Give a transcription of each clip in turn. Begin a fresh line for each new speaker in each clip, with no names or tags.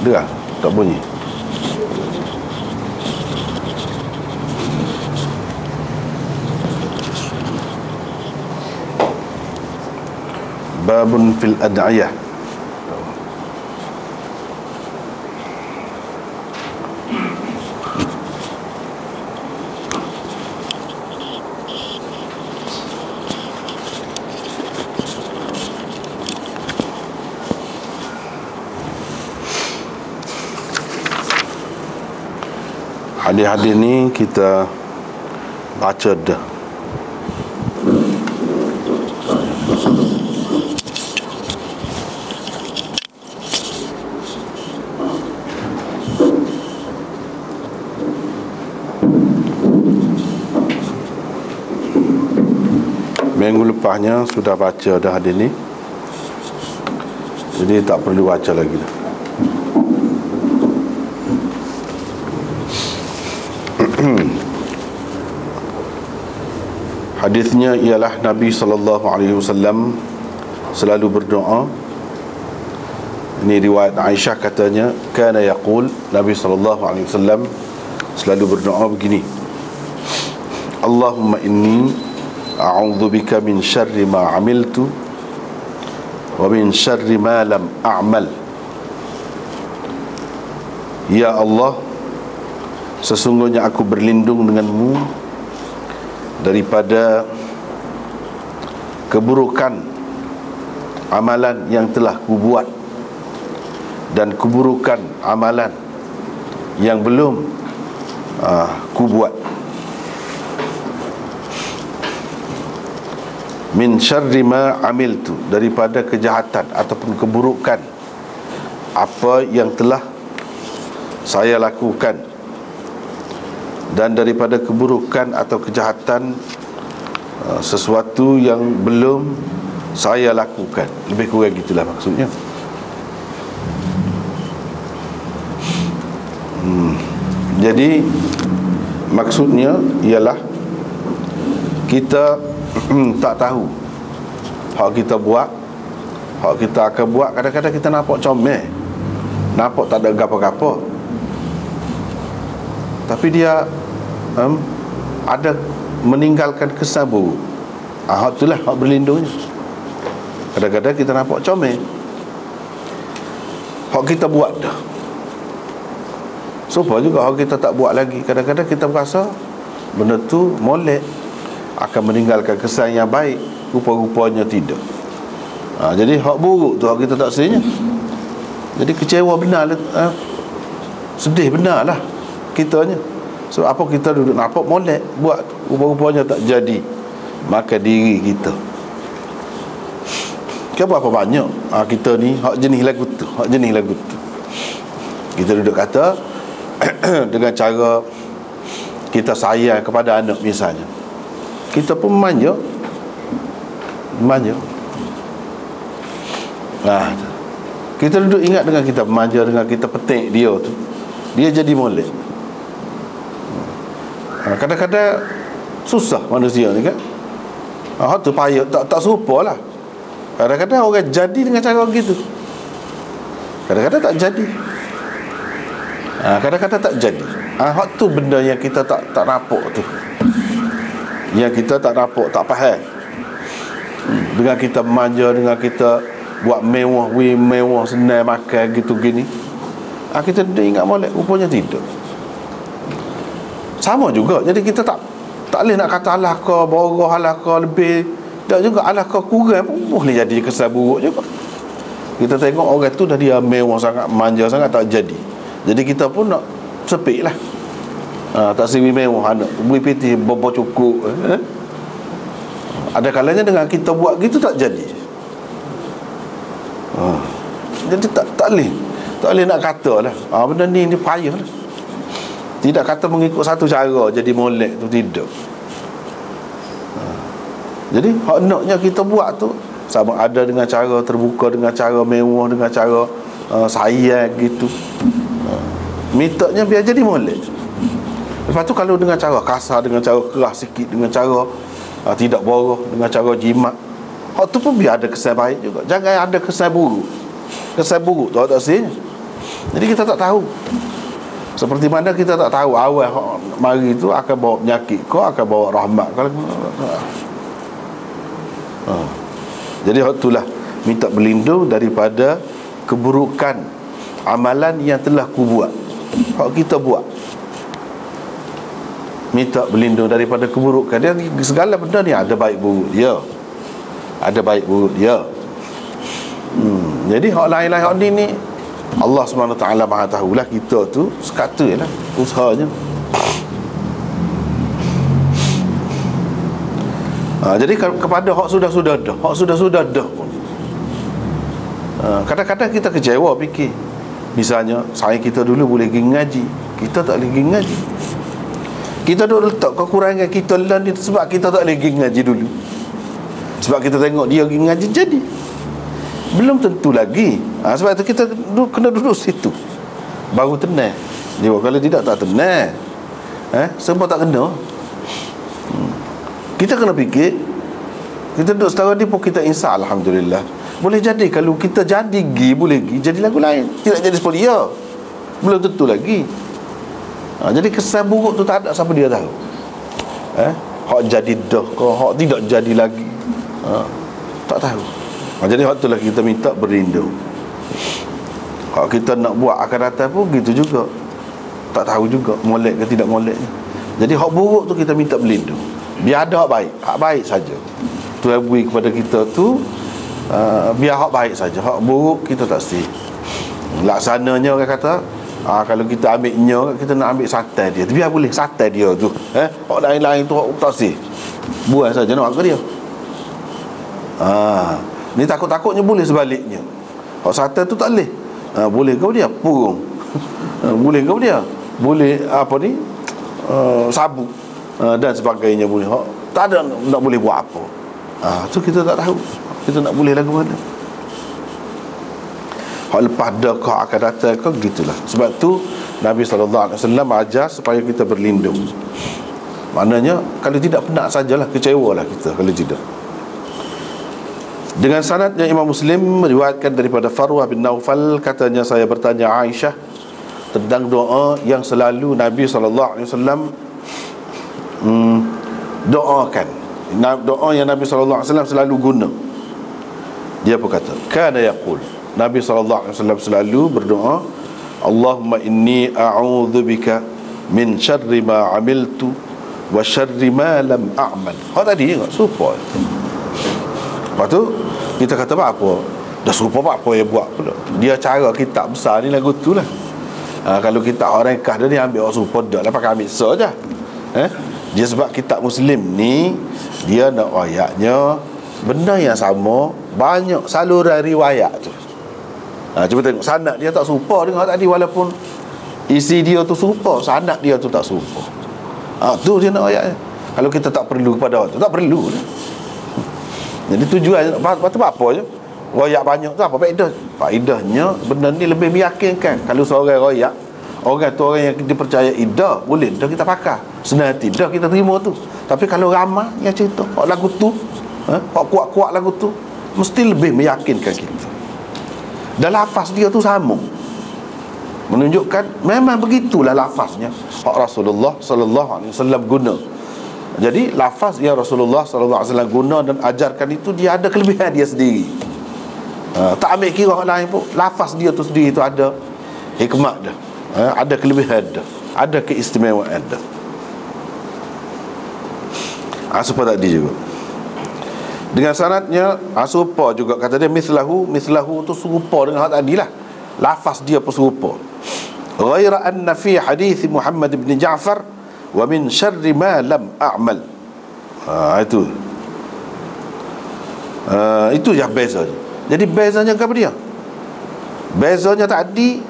Dengar, tak bunyi. Babun fil ad'iyah. Hadis-hadis ni kita baca dah. Minggu lepasnya sudah baca dah hadis ni, jadi tak perlu baca lagi dah. Hadisnya ialah Nabi SAW selalu berdoa. Ini riwayat Aisyah, katanya kana yaqul, Nabi SAW selalu berdoa begini: Allahumma inni a'udzubika min syarri ma amiltu wa min syarri ma lam a'mal. Ya Allah, sesungguhnya aku berlindung denganmu daripada keburukan amalan yang telah kubuat dan keburukan amalan yang belum kubuat. Min syarri ma amiltu, daripada kejahatan ataupun keburukan apa yang telah saya lakukan, dan daripada keburukan atau kejahatan sesuatu yang belum saya lakukan. Lebih kurang gitulah maksudnya. Jadi maksudnya ialah kita tak tahu hak kita buat, hak kita akan buat. Kadang-kadang kita nampak comel, nampak tak ada gapo-gapo, tapi dia ada meninggalkan kesan buruk. Hak itulah hak berlindungnya. Kadang-kadang kita nampak comel, hak kita buat dah. Supaya juga hak kita tak buat lagi. Kadang-kadang kita berasa benda tu molek, akan meninggalkan kesan yang baik. Rupa-rupanya tidak. Jadi hak buruk tu hak kita tak sedihnya. Jadi kecewa benar lah, sedih benar lah kitanya. Sebab apa? Kita duduk nampak molek, buat rupa-rupanya tak jadi. Maka diri kita, berapa banyak kita ni hak jenis lagu tu, hak jenis lagu tu. Kita duduk kata dengan cara kita sayang kepada anak misalnya, kita pun manja. Kita duduk ingat dengan kita manja, dengan kita petik dia tu, dia jadi molek. Kadang-kadang susah manusia ni kan. Hak tu payah, tak serupa lah. Kadang-kadang orang jadi dengan cara begitu, kadang-kadang tak jadi. Kadang-kadang tak jadi. Hak tu benda yang kita tak nampak tu, yang kita tak nampak, tak faham. Dengan kita manja, dengan kita buat mewah, mewah, senang makan gitu gini, kita ingat molek, rupanya tidak. Sama juga. Jadi kita tak boleh nak kata alah kau borah, alah kau lebih, tak juga alah kau kurang pun boleh jadi kesan buruk juga. Kita tengok orang tu dah dia mewah sangat, manja sangat, tak jadi. Jadi kita pun nak sepik lah. Tak seri mewah, anak beri pitih bobo cukup. Ada kalanya dengan kita buat gitu tak jadi. Jadi tak boleh nak kata lah benda ni payah lah. Tidak kata mengikut satu cara jadi molek tu, tidak. Jadi hak naknya kita buat tu, sama ada dengan cara terbuka, dengan cara mewah, dengan cara sayang gitu. Mintanya biar jadi molek. Lepas tu kalau dengan cara kasar, dengan cara keras sikit, dengan cara tidak borah, dengan cara jimat, hak tu pun biar ada kesan baik juga. Jangan ada kesan buruk. Kesan buruk tu tak sini. Jadi kita tak tahu. Seperti mana kita tak tahu awal mari itu akan bawa penyakit kau, akan bawa rahmat kau. Jadi itulah minta berlindung daripada keburukan amalan yang telah ku buat. Hak kita buat. Minta berlindung daripada keburukan dia. Segala benda ni ada baik buruk dia. Ada baik buruk dia. Jadi hak lain-lain hak ni Allah SWT Maha tahulah. Kita tu sekata je lah usahanya. Jadi kepada hak sudah-sudah dah, hak sudah-sudah dah pun, kadang-kadang kita kecewa fikir. Misalnya saya kita dulu boleh pergi ngaji, kita tak boleh pergi ngaji. Kita duk letak kekurangan kita lah ni sebab kita tak boleh pergi ngaji dulu. Sebab kita tengok dia pergi ngaji jadi. Belum tentu lagi. Sebab tu kita kena duduk situ baru tenang. Kalau tidak tak tenang. Sebab tak kena. Kita kena fikir. Kita duduk setara ni pun kita insya Alhamdulillah. Boleh jadi kalau kita jadi boleh jadi lagu lain. Tidak jadi seperti dia. Belum tentu lagi. Jadi kesan buruk tu tak ada siapa dia tahu. Hak jadi dah kau, hak tidak jadi lagi. Tak tahu. Jadi hak itulah kita minta berlindung. Hak kita nak buat akan datang pun gitu juga. Tak tahu juga molek ke tidak molek. Jadi hak buruk tu kita minta berlindung. Biar ada hak baik saja. Tuhan beri kepada kita tu biar hak baik saja. Hak buruk kita tak mesti. Laksananya orang kata kalau kita ambilnya, kita nak ambil satai dia. Biar boleh satai dia tu. Hak lain-lain tu hak tak mesti. Buat saja nak ke dia. Ni takut-takutnya boleh sebaliknya. Hak satai tu tak boleh. Boleh kau dia purung. Boleh kau dia. Boleh apa ni? Sabuk dan sebagainya boleh. Tak ada nak boleh buat apa. Tu kita tak tahu. Kita nak boleh lagu mana. Hak lepas dah kau akan datang kau gitulah. Sebab tu Nabi SAW ajar supaya kita berlindung. Maknanya kalau tidak penat sajalah, kecewalah kita kalau tidak. Dengan sanad yang Imam Muslim meriwayatkan daripada Farwah bin Naufal, katanya saya bertanya Aisyah tentang doa yang selalu Nabi SAW doakan. Doa yang Nabi SAW selalu guna. Dia pun kata, kana yaqul, Nabi SAW selalu berdoa, Allahumma inni a'udzubika min syarri ma amiltu wa syarri ma lam a'mal. Tadi tak serupa. Lepas tu kita kata apa? Dah serupa apa yang buat pula. Dia cara kitab besar ni lagu tu lah. Kalau kita orang kah dia ni ambil orang serupa dah lah, pakai ambil saja. Dia sebab kitab Muslim ni dia nak ayatnya benda yang sama, banyak saluran riwayat tu. Cuba tengok sanad dia tak serupa dengan tadi, walaupun isi dia tu serupa, sanad dia tu tak serupa. Tu dia nak ayatnya. Kalau kita tak perlu kepada orang tu, tak perlu lah. Jadi tujuan apa je? Royak banyak tu apa faedah? Faedahnya benda ni lebih meyakinkan. Kalau seorang royak, orang tu orang yang dipercaya dah boleh dah kita pakai. Senang hati dah kita terima tu. Tapi kalau ramai yang cerita hak lagu tu, hak kuat-kuat lagu tu, mesti lebih meyakinkan kita. Dan lafaz dia tu sama, menunjukkan memang begitulah lafaznya hak Rasulullah SAW guna. Jadi lafaz yang Rasulullah SAW guna dan ajarkan itu, dia ada kelebihan dia sendiri. Tak ambil kira orang lain pun. Lafaz dia tu sendiri tu ada hikmat dah, ada kelebihan dah, ada keistimewaan dah. Serupa tadi juga dengan sanadnya, serupa juga kata dia mislahu tu serupa dengan hal tadi lah. Lafaz dia pun serupa. Ghaira anna fi hadith Muhammad bin Ja'far wa min syarri ma lam a'mal. Itu yang beza. Jadi bezanya apa dia? Bezanya tadi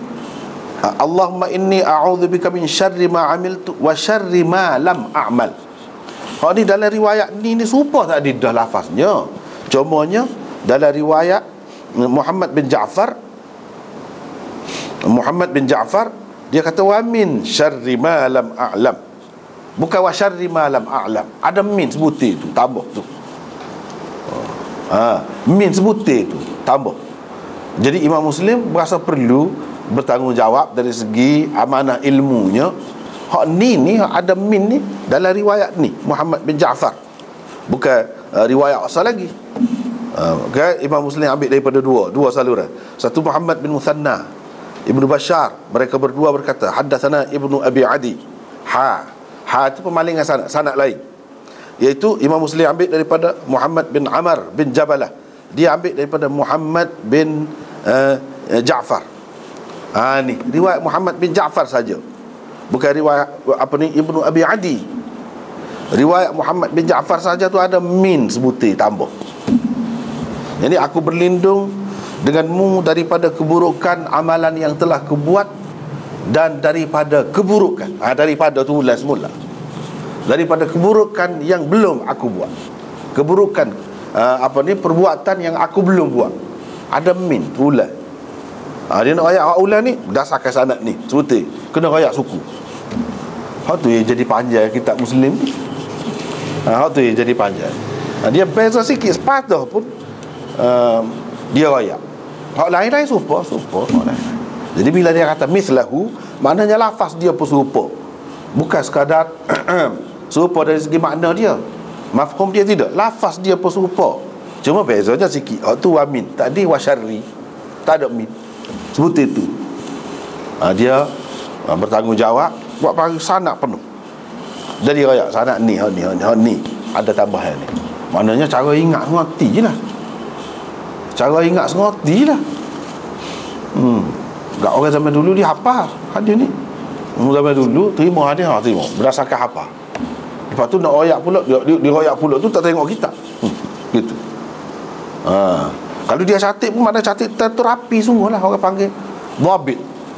Allahumma inni a'udzubika min syarri ma amiltu wa syarri ma lam a'mal. Ni dalam riwayat ni serupa tadi dah lafaznya. Cumanya dalam riwayat Muhammad bin Ja'far dia kata wa min syarri ma lam a'lam, bukan wa syarri ma lam a'lam. Ada min sebutir tu, tambah tu. Min sebutir tu tambah. Jadi Imam Muslim berasa perlu bertanggungjawab dari segi amanah ilmunya. Hak ni hak ada min ni dalam riwayat ni Muhammad bin Ja'far, bukan riwayat asal lagi. Okay? Imam Muslim ambil daripada dua saluran. Satu Muhammad bin Muthanna Ibnu Bashar, mereka berdua berkata haddatsana Ibnu Abi Adi. Ha itu pemalingan sanad lain, iaitu Imam Muslim ambil daripada Muhammad bin Amr bin Jabalah, dia ambil daripada Muhammad bin Ja'far. Ni riwayat Muhammad bin Ja'far saja, bukan riwayat Ibnu Abi Adi. Riwayat Muhammad bin Ja'far saja tu ada min sebutir tambah. Jadi aku berlindung denganmu daripada keburukan amalan yang telah kubuat dan daripada keburukan. Daripada tu mula semula. Daripada keburukan yang belum aku buat. Keburukan perbuatan yang aku belum buat. Ada min ulah. Dia nak ayat hak ulah ni berdasarkan sanad ni sebutir, kena ayat suku. Hak tu jadi panjang kitab Muslim ni. Hak tu jadi panjang. Dia beza sikit sepatah pun dia ayat. Hak lain-lain serupa hak lain. Jadi bila dia kata mislahu, maknanya lafaz dia pun serupa, bukan sekadar serupa dari segi makna dia, mafhum dia tidak, lafaz dia pun serupa, cuma bezanya sikit. Hak tu wa min, tadi wa syarri, tak ada min sebutir itu. Dia bertanggungjawab buat pagi sanad penuh. Jadi ayat sanad ni ada tambahan ni. Maknanya cara ingat ngerti je lah. Cara ingat sengerti lah. Tak orang zaman dulu dia hafal hadis ni. Zaman dulu terima hadis, terima berdasarkan hafal. Lepas tu nak royak pula, dia royak pula tu tak tengok kitab. Gitu. Kalau dia catat pun mana catat terapi sungguh lah, orang panggil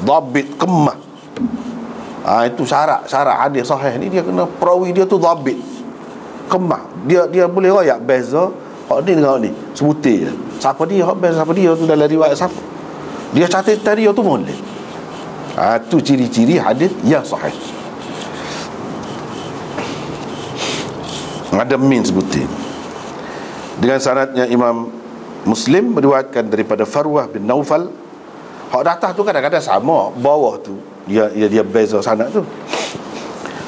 dhabit kemah. Itu syarat hadis sahih ni, dia kena perawi dia tu dhabit kemah. Dia boleh royak beza hak ni dengan hak ni sebutir je. Siapa dia, siapa dia tu dalam riwayat siapa, dia catat dia tu boleh. Tu ciri-ciri hadis yang sahih. Ada min sebutir. Dengan sanadnya Imam Muslim meriwayatkan daripada Farwah bin Naufal. Hak atas tu kadang-kadang sama, bawah tu dia beza sanad tu.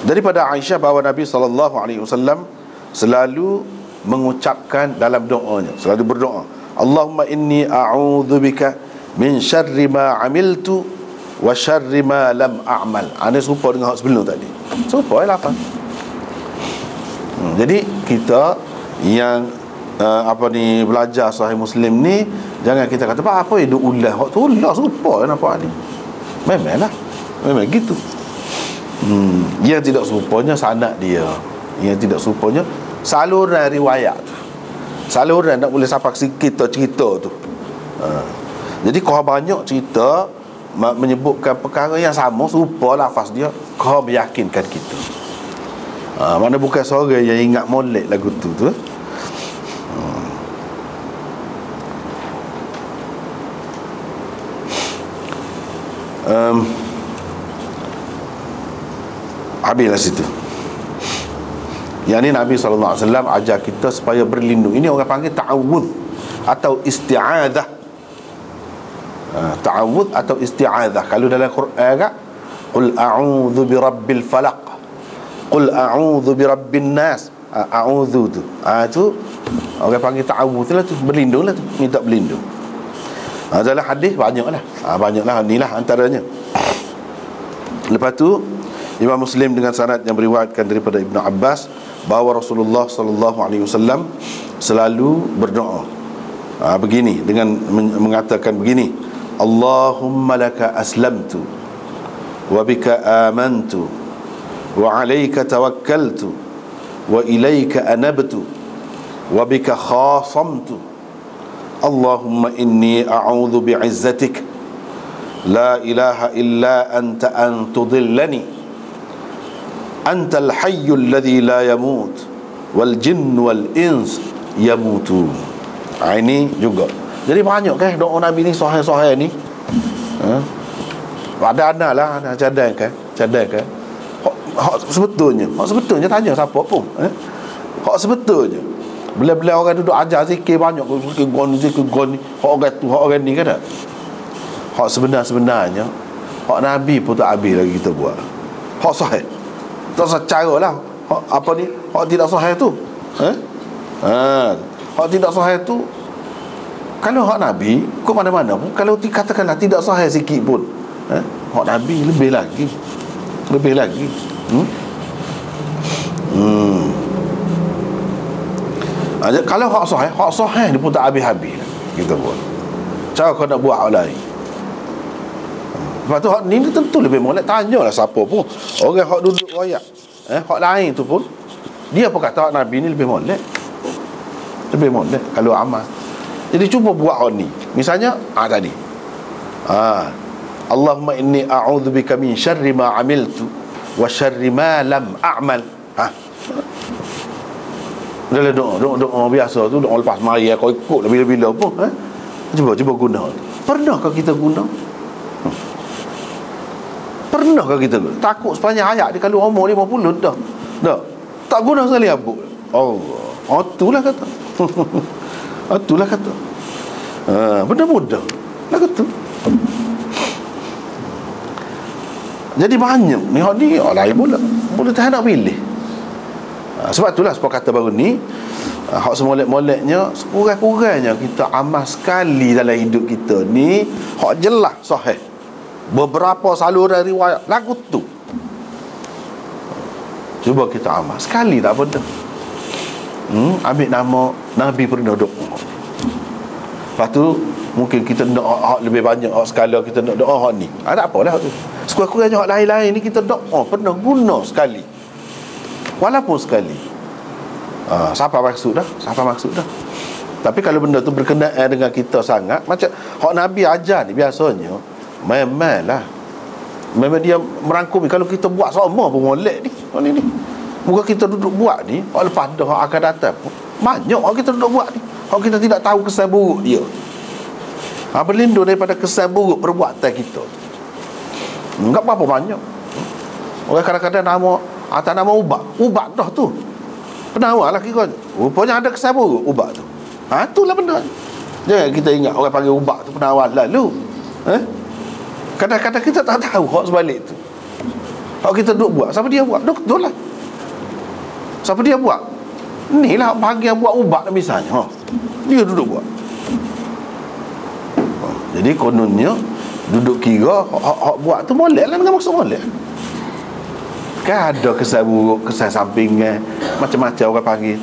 Daripada Aisyah bahawa Nabi SAW selalu mengucapkan dalam doanya, selalu berdoa, Allahumma inni a'udzubika min syarri ma amiltu wa syarri ma lam a'mal. Ini serupa dengan hak sebelum tadi, serupa lafaz. Jadi kita yang belajar Sahih Muslim ni, jangan kita kata apa dia ulah hak tu, ulah serupa nampak ni. Memang gitu. Yang tidak serupanya sanad dia, yang tidak serupanya saluran riwayat, saluran nak boleh sampai kita cerita tu. Jadi kau banyak cerita menyebutkan perkara yang sama, serupa lafaz dia, kau meyakinkan kita. Mana bukan seorang yang ingat molek lagu tu. Habislah situ. Yang ni Nabi SAW ajar kita supaya berlindung. Ini orang panggil ta'awudh atau isti'adzah. Ta'awudh atau isti'adzah. Kalau dalam Quran kan, qul a'udhu birabbil falaq, qul a'udhu birabbin nas. A'udhu tu tu orang panggil ta'awudh lah tu, berlindung lah tu, minta berlindung. Dalam hadis banyaklah. Banyaklah, inilah antaranya. Lepas tu Imam Muslim dengan sanad yang meriwayatkan daripada Ibnu Abbas bahawa Rasulullah SAW selalu berdoa begini, dengan mengatakan begini, Allahumma laka aslamtu wa bika amantu wa alayka tawakkaltu wa ilayka anabtu wa bika khasamtu. Allahumma inni a'udhu bi'izzatik la ilaha illa anta an tudillani antal hayyul ladzi la yamut wal jinn wal ins yamutu. Ini juga. Jadi banyak kan doa Nabi ni, sahih-sahih ni. Ada lah, cadangkan. Hak sebetulnya tanya siapa pun. Hak sebetulnya. Bila orang duduk ajar zikir banyak, zikir gon ni, hak orang tu, hak orang ni kan tak. hak sebenarnya hak Nabi pun tak habis lagi kita buat. Hak sahih tak usah caralah hak apa ni, hak tidak sahih tu. Hak tidak sahih tu, kalau hak Nabi kau mana-mana pun, kalau dikatakanlah tidak sahih sikit pun, hak Nabi lebih lagi. Kalau hak sahih dia pun tak habis-habis kita buat. Cara kau nak buat hak lain. Lepas tu hak ni tentu lebih molek. Tanyalah siapa pun, orang hak duduk royak, hak lain tu pun dia pun kata hak Nabi ni lebih molek kalau amal. Jadi cuba buat hak ni. Misalnya tadi Allahumma inni a'udzubika min syarri ma amiltu wa syarri ma lam a'mal. Dalam doa biasa tu, doa lepas mari kau ikut bila-bila pun, cuba guna. Pernahkah kita guna? Pernahkah kita guna? Takut sepanjang hayat dia kalau umur 50 dah tak guna sekali apa. Itulah kata. Itulah kata. Benda mudah lah kata. Jadi banyak ni lain pula boleh tak nak pilih. Sebab itulah sebab kata baru ni, hak semolek-moleknya, sekurang-kurangnya kita amal sekali dalam hidup kita ni hak jelas sahih, beberapa saluran riwayat lagu tu, cuba kita amal sekali tak apa dah. Ambil nama Nabi pernah doa. Lepas tu mungkin kita nak hak lebih banyak, hak skala kita nak doa hak ni, tak apalah tu. Sekurang-kurangnya hak lain-lain ni kita doa pernah guna sekali, walaupun sekali. Siapa maksud dah. Tapi kalau benda tu berkenaan dengan kita sangat, macam hak Nabi ajar ni biasanya memang dia merangkumi. Kalau kita buat sama pun molek ni muka kita duduk buat ni, hak lepas dah hak akan datang pun banyak hak kita duduk buat ni, hak kita tidak tahu kesan buruk dia. Berlindung daripada kesan buruk perbuatan kita. Enggak apa-apa banyak. Orang kadang-kadang atas nama ubat dah tu penawar lah kira. Rupanya ada kesan buruk ubat tu. Itulah benda. Jangan kita ingat orang panggil ubat tu penawar lalu. Kadang-kadang kita tak tahu hak sebalik tu. Hak kita duduk buat, siapa dia buat? Doktor lah. Siapa dia buat? Ni lah bahagian buat ubat misalnya. Dia duduk buat. Jadi kononnya duduk kira hak buat tu molek lah, dengan maksud molek. Kan ada kesan buruk, kesan sampingan, macam-macam orang panggil.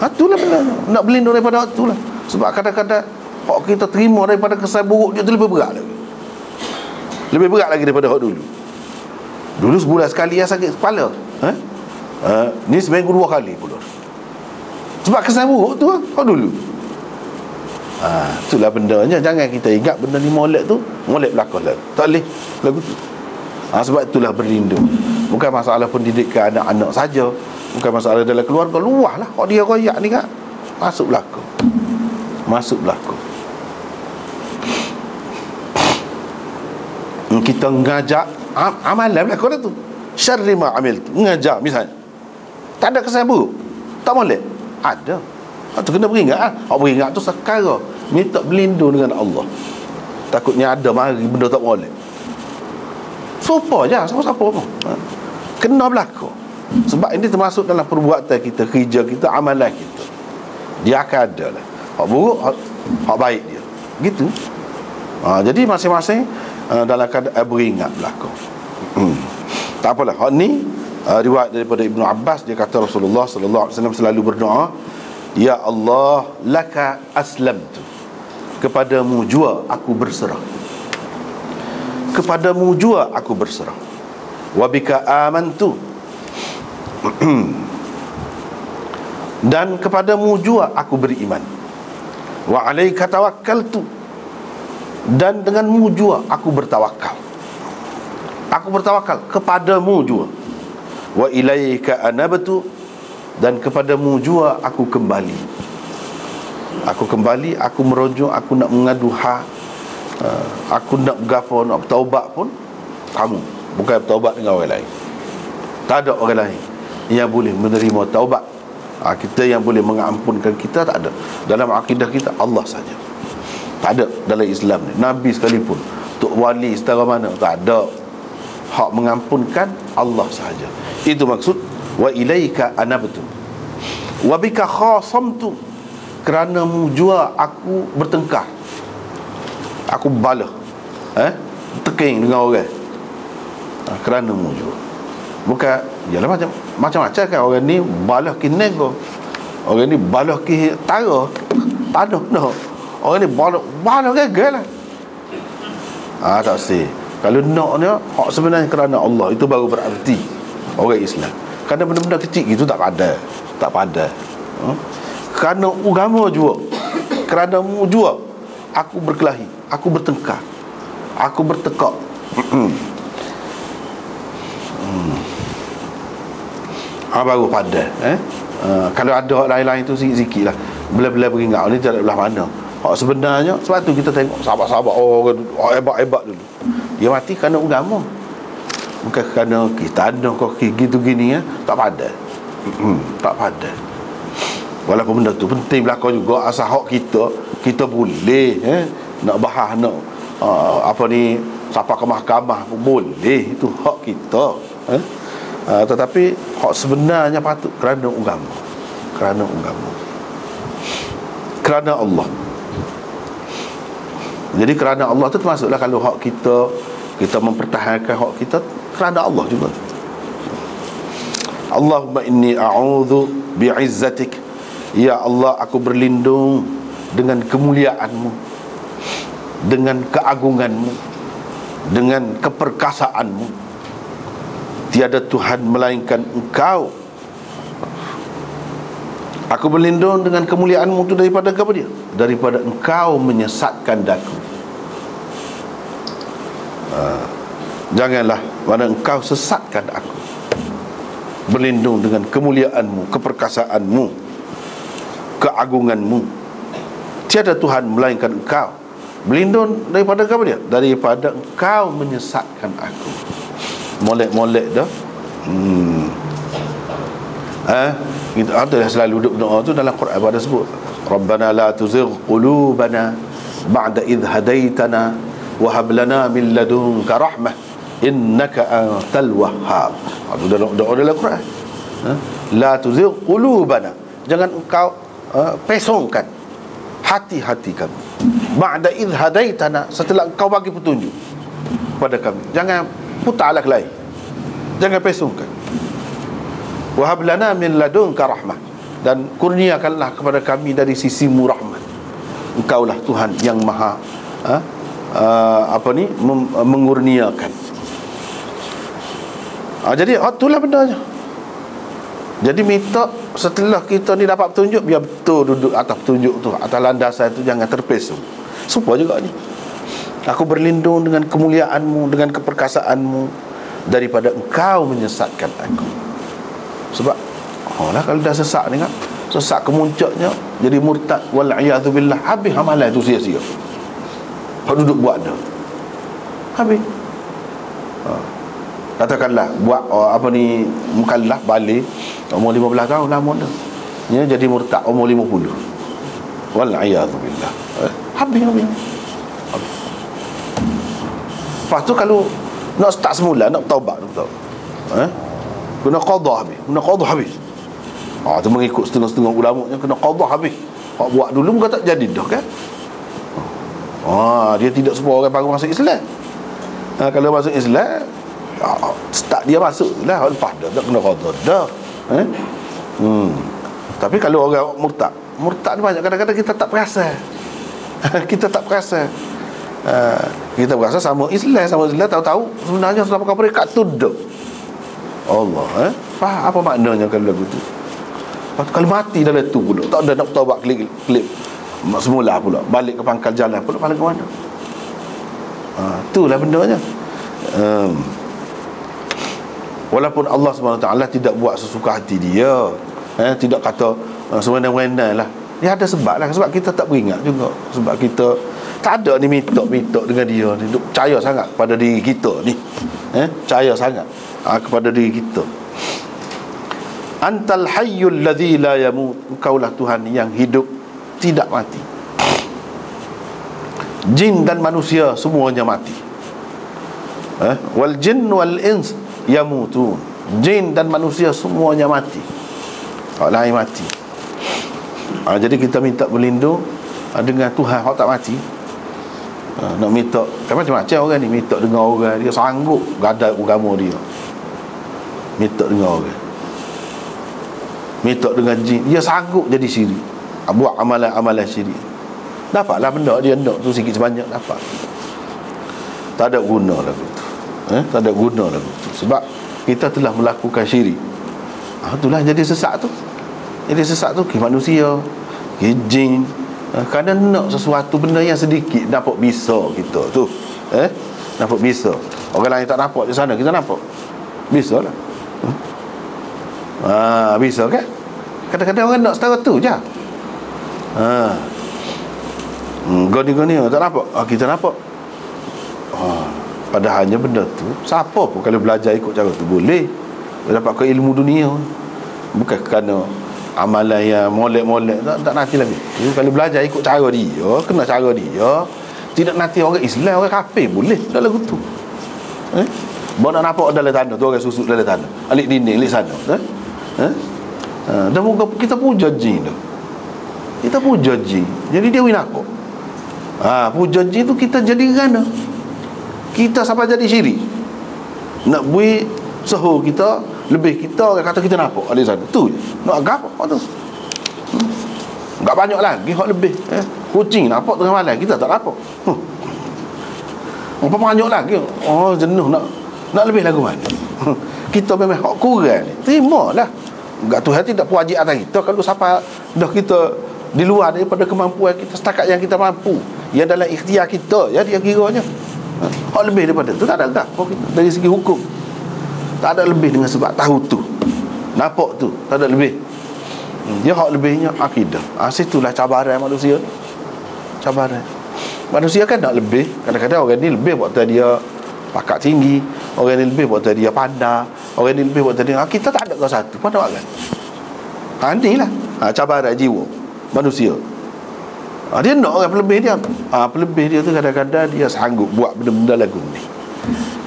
Itulah benda. Nak berlindung daripada itulah. Sebab kadang-kadang hak kita terima daripada kesan buruk dia tu lebih berat lagi. Lebih berat lagi daripada hak dulu. Dulu sebulan sekali yang sakit kepala, ni seminggu 2 kali pula. Sebab kesan buruk tu hak dulu. Itulah bendanya. Jangan kita ingat benda ni molek tu molek belakang lah. Tak boleh lagu tu. Sebab itulah berlindung. Bukan masalah pendidikan anak-anak saja, bukan masalah dalam keluarga, luar lah. Kalau dia royak ni kan masuk belakang. Kita ngajak amalan belakang tu, syarri ma amil tu, ngajak misalnya tak ada kesan buruk, tak molek. Ada. Tu kena beringat. Beringat tu sekarang minta berlindung dengan Allah. Takutnya ada mari benda tak molek. Sopa je, siapa-siapa pun kena berlaku. Sebab ini termasuk dalam perbuatan kita, kerja kita, amalan kita. Dia akan ada lah hak buruk, hak baik dia gitu. Jadi masing-masing dalam keadaan beringat berlaku. Tak apalah. Hak ni riwayat daripada Ibnu Abbas. Dia kata Rasulullah sallallahu alaihi wasallam selalu berdoa, ya Allah, laka aslamtu, kepadamu jua aku berserah, kepadamu jua aku berserah, wa bika amantu, dan kepadamu jua aku beriman, wa alaika tawakkaltu, dan denganmu jua aku bertawakal. Aku bertawakal kepadamu jua, wa ilaika anabtu, dan kepadamu jua aku kembali. Aku kembali, aku merujuk, aku nak mengadu hak, aku nak bergapo, nak bertaubat pun kamu, bukan bertaubat dengan orang lain. Tak ada orang lain yang boleh menerima taubat. Kita yang boleh mengampunkan kita tak ada. Dalam akidah kita Allah saja. Tak ada dalam Islam ni. Nabi sekalipun, tok wali setara mana, tak ada. Hak mengampunkan Allah sahaja. Itu maksud wa ilaika anabtu wa bika khasamtu. Kerana mu jua aku bertengkar, aku balah, teking dengan orang. Kerana mu jua. Bukan, yalah macam-macam kan. Orang ni balah ki nego, orang ni balah ki tara, tak ada no. Orang ni balah gagal lah. Tak sih. Kalau nak dia hak sebenarnya kerana Allah, itu baru berarti orang Islam. Kerana benda-benda kecil gitu tak padan. Kerana agama jua, kerana mu jua aku berkelahi, aku bertengkar, aku bertekak. Baru padan. Kalau ada hak lain-lain tu sikit-sikit lah, belah-belah beringat ni tak ada belah mana. Hak sebenarnya, sebab tu kita tengok sahabat-sahabat orang hebat-hebat dulu, dia mati kerana agama, bukan kerana kita ada kau gitu gini tak padan. Tak padan. Walaupun benda tu penting belakang juga, asal hak kita boleh nak bahas, nak sampai ke mahkamah pun boleh, itu hak kita. Tetapi hak sebenarnya patut kerana agama, kerana Allah. Jadi kerana Allah tu termasuklah kalau hak kita mempertahankan hak kita kerana Allah juga. Allahumma inni a'udzu bi'izzatik, ya Allah, aku berlindung dengan kemuliaan-Mu, dengan keagungan-Mu, dengan keperkasaanmu. Tiada Tuhan melainkan Engkau. Aku berlindung dengan kemuliaan-Mu itu daripada apa dia? Daripada Engkau menyesatkan daku. Janganlah mana Engkau sesatkan aku. Berlindung dengan kemuliaan-Mu, keperkasaanmu, keagungan-Mu. Tiada Tuhan melainkan Engkau. Berlindung daripada apa dia? Daripada Engkau menyesatkan aku. Molek-molek dah. Kita ada selalu duduk doa tu dalam Quran ada sebut, Rabbana la tuzigh qulubana ba'da idh hadaitana wa hab lana min ladunka rahmah innaka antal wahhab. Itu dalam doa dalam Quran. La tuzigh qulubana, jangan engkau pesongkan hati-hati kami. Ba'da idh hadaitana, setelah engkau bagi petunjuk pada kami, jangan putarlah ke lain, jangan pesongkan. Wahab lana min ladunka rahmah, dan kurniakanlah kepada kami dari sisimu rahmat. Engkaulah Tuhan yang maha mengurniakan. Jadi itulah bendanya. Jadi minta setelah kita ni dapat petunjuk, biar betul duduk atas petunjuk tu, atas landasan tu, jangan terpesong. Supaya juga ni, aku berlindung dengan kemuliaan-Mu, dengan keperkasaanmu, daripada Engkau menyesatkan aku. Sebab kalau dah sesak ni kan, sesak kemuncaknya jadi murtad, wal'iyadzu billah, habis amalan tu sia-sia. Hak duduk buat dah habis. Katakanlah buat mukallaf balik umur 15 tahun lama dah, dia jadi murtad umur 50, wal'iyadzu billah, habis. Lepas tu kalau nak start semula, nak taubat betul, kena qadha habis. Tu mengikut setengah-setengah ulama yang kena qadha habis. Hak buat dulu muka tak jadi dah kan. Dia tidak semua orang baru masuk Islam. Kalau masuk Islam, start dia masuk lah, lepas dah tak kena qadha dah. Tapi kalau orang murtad ni banyak kadang-kadang kita tak perasan. Kita tak perasan. Kita berasa sama Islam, tahu-tahu sebenarnya selama kau kat tu dah. Allah, faham apa maknanya kalau lagu tu? Kalau mati dalam tu pula, tak ada nak taubat klik semula pula, balik ke pangkal jalan pula, balik ke mana? Itulah bendanya. Walaupun Allah SWT tidak buat sesuka hati dia, tidak kata sewenang-wenang lah, dia ada sebab lah. Sebab kita tak beringat juga, sebab kita tak ada ni minta dengan dia ni, percaya sangat pada diri kita ni, percaya sangat kepada diri kita. Antal hayyul ladzi la yamut, engkaulah Tuhan yang hidup tidak mati. Jin dan manusia semuanya mati. Wal jin wal ins yamutun. Jin dan manusia semuanya mati. Hak lain mati. Jadi kita minta berlindung dengan Tuhan hak tak mati. Nak minta macam-macam orang ni, minta dengan orang dia sanggup gadai agama dia, minta dengan orang, minta dengan jin, dia sanggup jadi syirik, buat amalan-amalan syirik. Dapatlah benda dia nak tu sikit sebanyak dapat. Tak ada guna lagu tu. Tak ada guna lagu tu. Sebab kita telah melakukan syirik. Itulah jadi sesat tu. Jadi sesat tu ke manusia, ke jin. Kerana nak sesuatu benda yang sedikit dapat bisa kita tu. Dapat bisa. Orang lain tak nampak di sana, kita nampak. Bisa lah. Bisa kan? Kadang-kadang orang nak setara tu je. Goni-goni tak nampak, kita nampak. Padahalnya benda tu, siapa pun kalau belajar ikut cara tu boleh dapatkan ilmu dunia. Bukan kerana amalan yang molek-molek tak nanti lagi. Kalau belajar ikut cara dia, kena cara dia, tidak nanti orang Islam, orang kafir boleh dalam lagu tu. Bawa nak nampak dalam tanah tu, orang susuk dalam tanah, alik dinding, alik sana. Dan kita puja jin tu. Kita puja jin. Jadi dia winako. Puja jin tu kita jadi gana. Kita sampai jadi syirik. Nak bui sahur kita, lebih kita orang kata kita nampak ada sana. Tu je. Nak agak apa tu? Enggak banyak lagi hak lebih. Kucing nampak tengah malam, kita tak nampak. Apa banyak lagi? Jenuh nak lebih lagu mana? Kita memang hak kurang ni. Terimalah. Enggak, Tuhan tidak wajib atas kita kalau sampai dah kita di luar daripada kemampuan kita, setakat yang kita mampu, yang dalam ikhtiar kita, ya dia kiranya. Hak lebih daripada tu tak ada apa kita dari segi hukum. Tak ada lebih dengan sebab tahu tu, nampak tu, tak ada lebih. Dia hak lebihnya akidah. Situlah cabaran manusia ni. Cabaran manusia kan nak lebih. Kadang-kadang orang ni lebih buat dia pakat tinggi, orang ni lebih buat dia pandai, orang ni lebih buat dia kita tak ada kau satu. Mana kan? Inilah cabaran jiwa manusia. Dia nak orang pelebih dia. Pelebih dia tu kadang-kadang dia sanggup buat benda-benda lagu ni.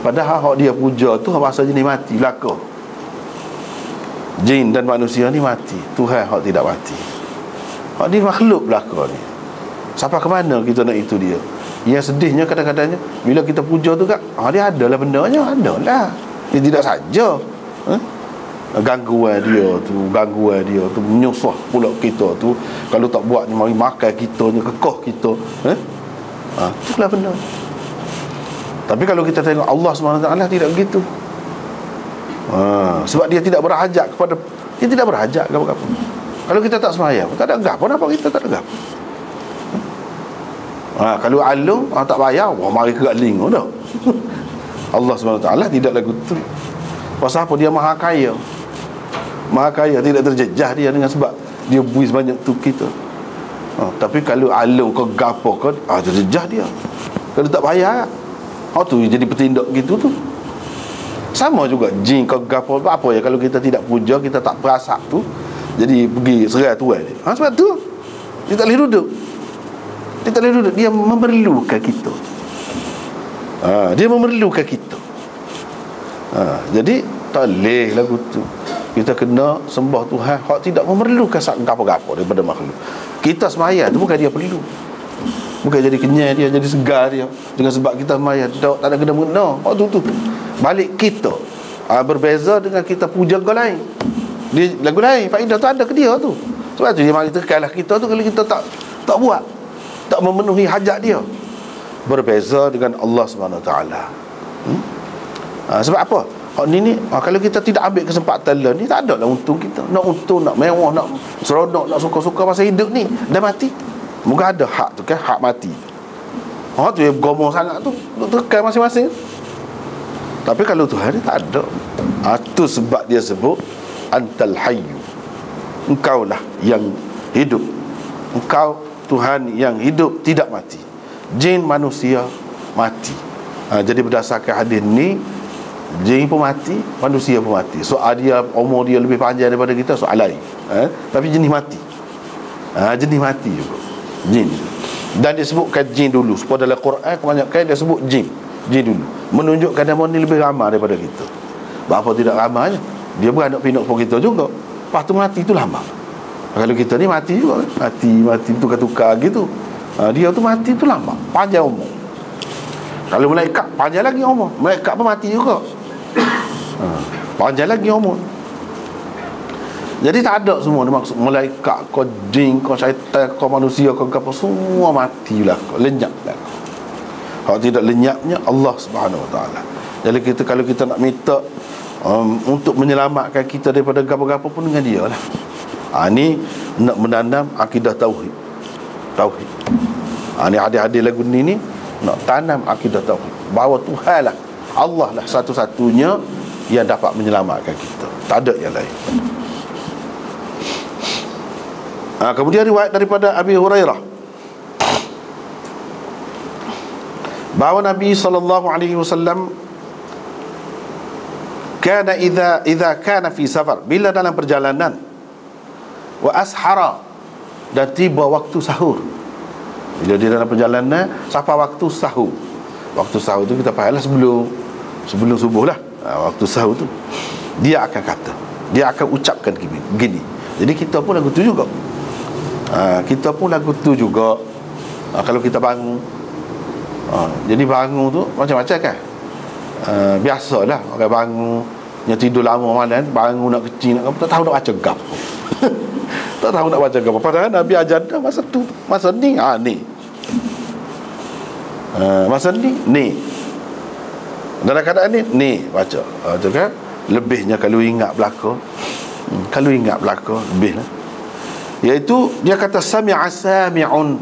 Padahal hak dia puja tu masa jenis mati belaka. Jin dan manusia ni mati, Tuhan hak tidak mati. Hak ni makhluk belaka ni. Sampai ke mana kita nak itu dia? Yang sedihnya kadang-kadangnya bila kita puja tu kan, dia adalah bendanya, adalah. Dia tidak saja gangguan dia tu menyusah pula kita tu. Kalau tak buat ni mari makan kita ni, kekoh kita. Itulah benda. Tapi kalau kita tengok Allah SWT tidak begitu. Sebab dia tidak berhajat kepada, dia tidak berhajat kepada apa. Kalau kita tak sembahyang, tak ada gapo, apa kita tak ada gapo. Kalau alung tak bayar, mari ke ling dah. Allah SWT tidak lagu tu. Pasal apa? Dia maha kaya. Maha kaya, tidak terjejah dia dengan sebab dia bui sebanyak tu kita. Tapi kalau alung kau gapo kau, terjejah dia. Kalau tak bayar, tu jadi bertindak gitu tu. Sama juga jin kau gapo apa ya, kalau kita tidak puja, kita tak perasak tu, jadi pergi serai tuai dia. Sebab tu dia tak boleh duduk. Dia tak boleh duduk, dia memerlukan kita. Dia memerlukan kita. Jadi tak boleh lagu tu. Kita kena sembah Tuhan hak tidak memerlukan gapo-gapo daripada makhluk. Kita sembahyang tu bukan dia perlu, bukan jadi kenyang dia, jadi segar dia dengan sebab kita sembahyang. Tak ada kena mengena. Tu balik kita berbeza dengan kita puja kau lain. Dia lagu lain, faedah tu ada ke dia tu. Sebab tu dia mari tekanlah kita tu kalau kita tak buat, tak memenuhi hajat dia. Berbeza dengan Allah SWT. Sebab apa? Kalau kita tidak ambil kesempatan ni, tak ada lah untung kita. Nak untung, nak mewah, nak seronok, nak suka-suka masa hidup ni, dah mati. Moga ada hak tu kan, hak mati. Tu yang bergomong sangat tu, tekan masing-masing. Tapi kalau Tuhan ni tak ada. Tu sebab dia sebut Antal Hayyu, engkau lah yang hidup. Engkau Tuhan yang hidup, tidak mati. Jin manusia mati. Jadi berdasarkan hadis ni, jin pun mati, manusia pun mati. Soal dia, umur dia lebih panjang daripada kita, soal lain. Tapi jenis mati. Jenis mati juga jin. Dan disebutkan jin dulu. Supaya dalam Quran kebanyakan dia sebut jin dulu, menunjukkan dia ni lebih ramai daripada kita. Berapa tidak ramainya, dia beranak pinak pun kita juga. Lepas tu mati tu lama. Kalau kita ni mati juga, mati tukar-tukar gitu. Dia tu mati tu lama, panjang umur. Kalau malaikat panjang lagi umur, malaikat pun mati juga. Panjang lagi umur. Jadi tak ada semua dia maksud malaikat kau, jin kau, syaitan kau, manusia kau, apa semua matilah kau, lenyaplah kau. Kalau tidak lenyapnya Allah Subhanahu Wa Taala. Jadi kita, kalau kita nak minta untuk menyelamatkan kita daripada gapo-gapo pun dengan dia lah. Ni nak menanam akidah tauhid. Ni hadis-hadis lagu ni nak tanam akidah tauhid, bahawa Tuhan lah, Allah lah satu-satunya yang dapat menyelamatkan kita, tak ada yang lain. Kemudian riwayat daripada Abi Hurairah bahawa Nabi SAW kana idza kana fi safar, bila dalam perjalanan, wa ashara, dan tiba waktu sahur. Bila dia dalam perjalanan sampai waktu sahur. Waktu sahur tu kita fahamlah sebelum subuh lah. Waktu sahur tu dia akan kata, dia akan ucapkan gini. Jadi kita pun lagu tu juga. Kalau kita bangun, jadi bangun tu macam-macam kan. Biasalah orang bangun yang tidur lama malam, bangun nak kecil nak apa, tak tahu nak baca gap. Tak tahu nak baca gap. Padahal Nabi ajar dah masa ni masa ni dalam keadaan ni baca. Tu kan lebihnya kalau ingat belaka, lebih lah. Iaitu dia kata sami'a sami'un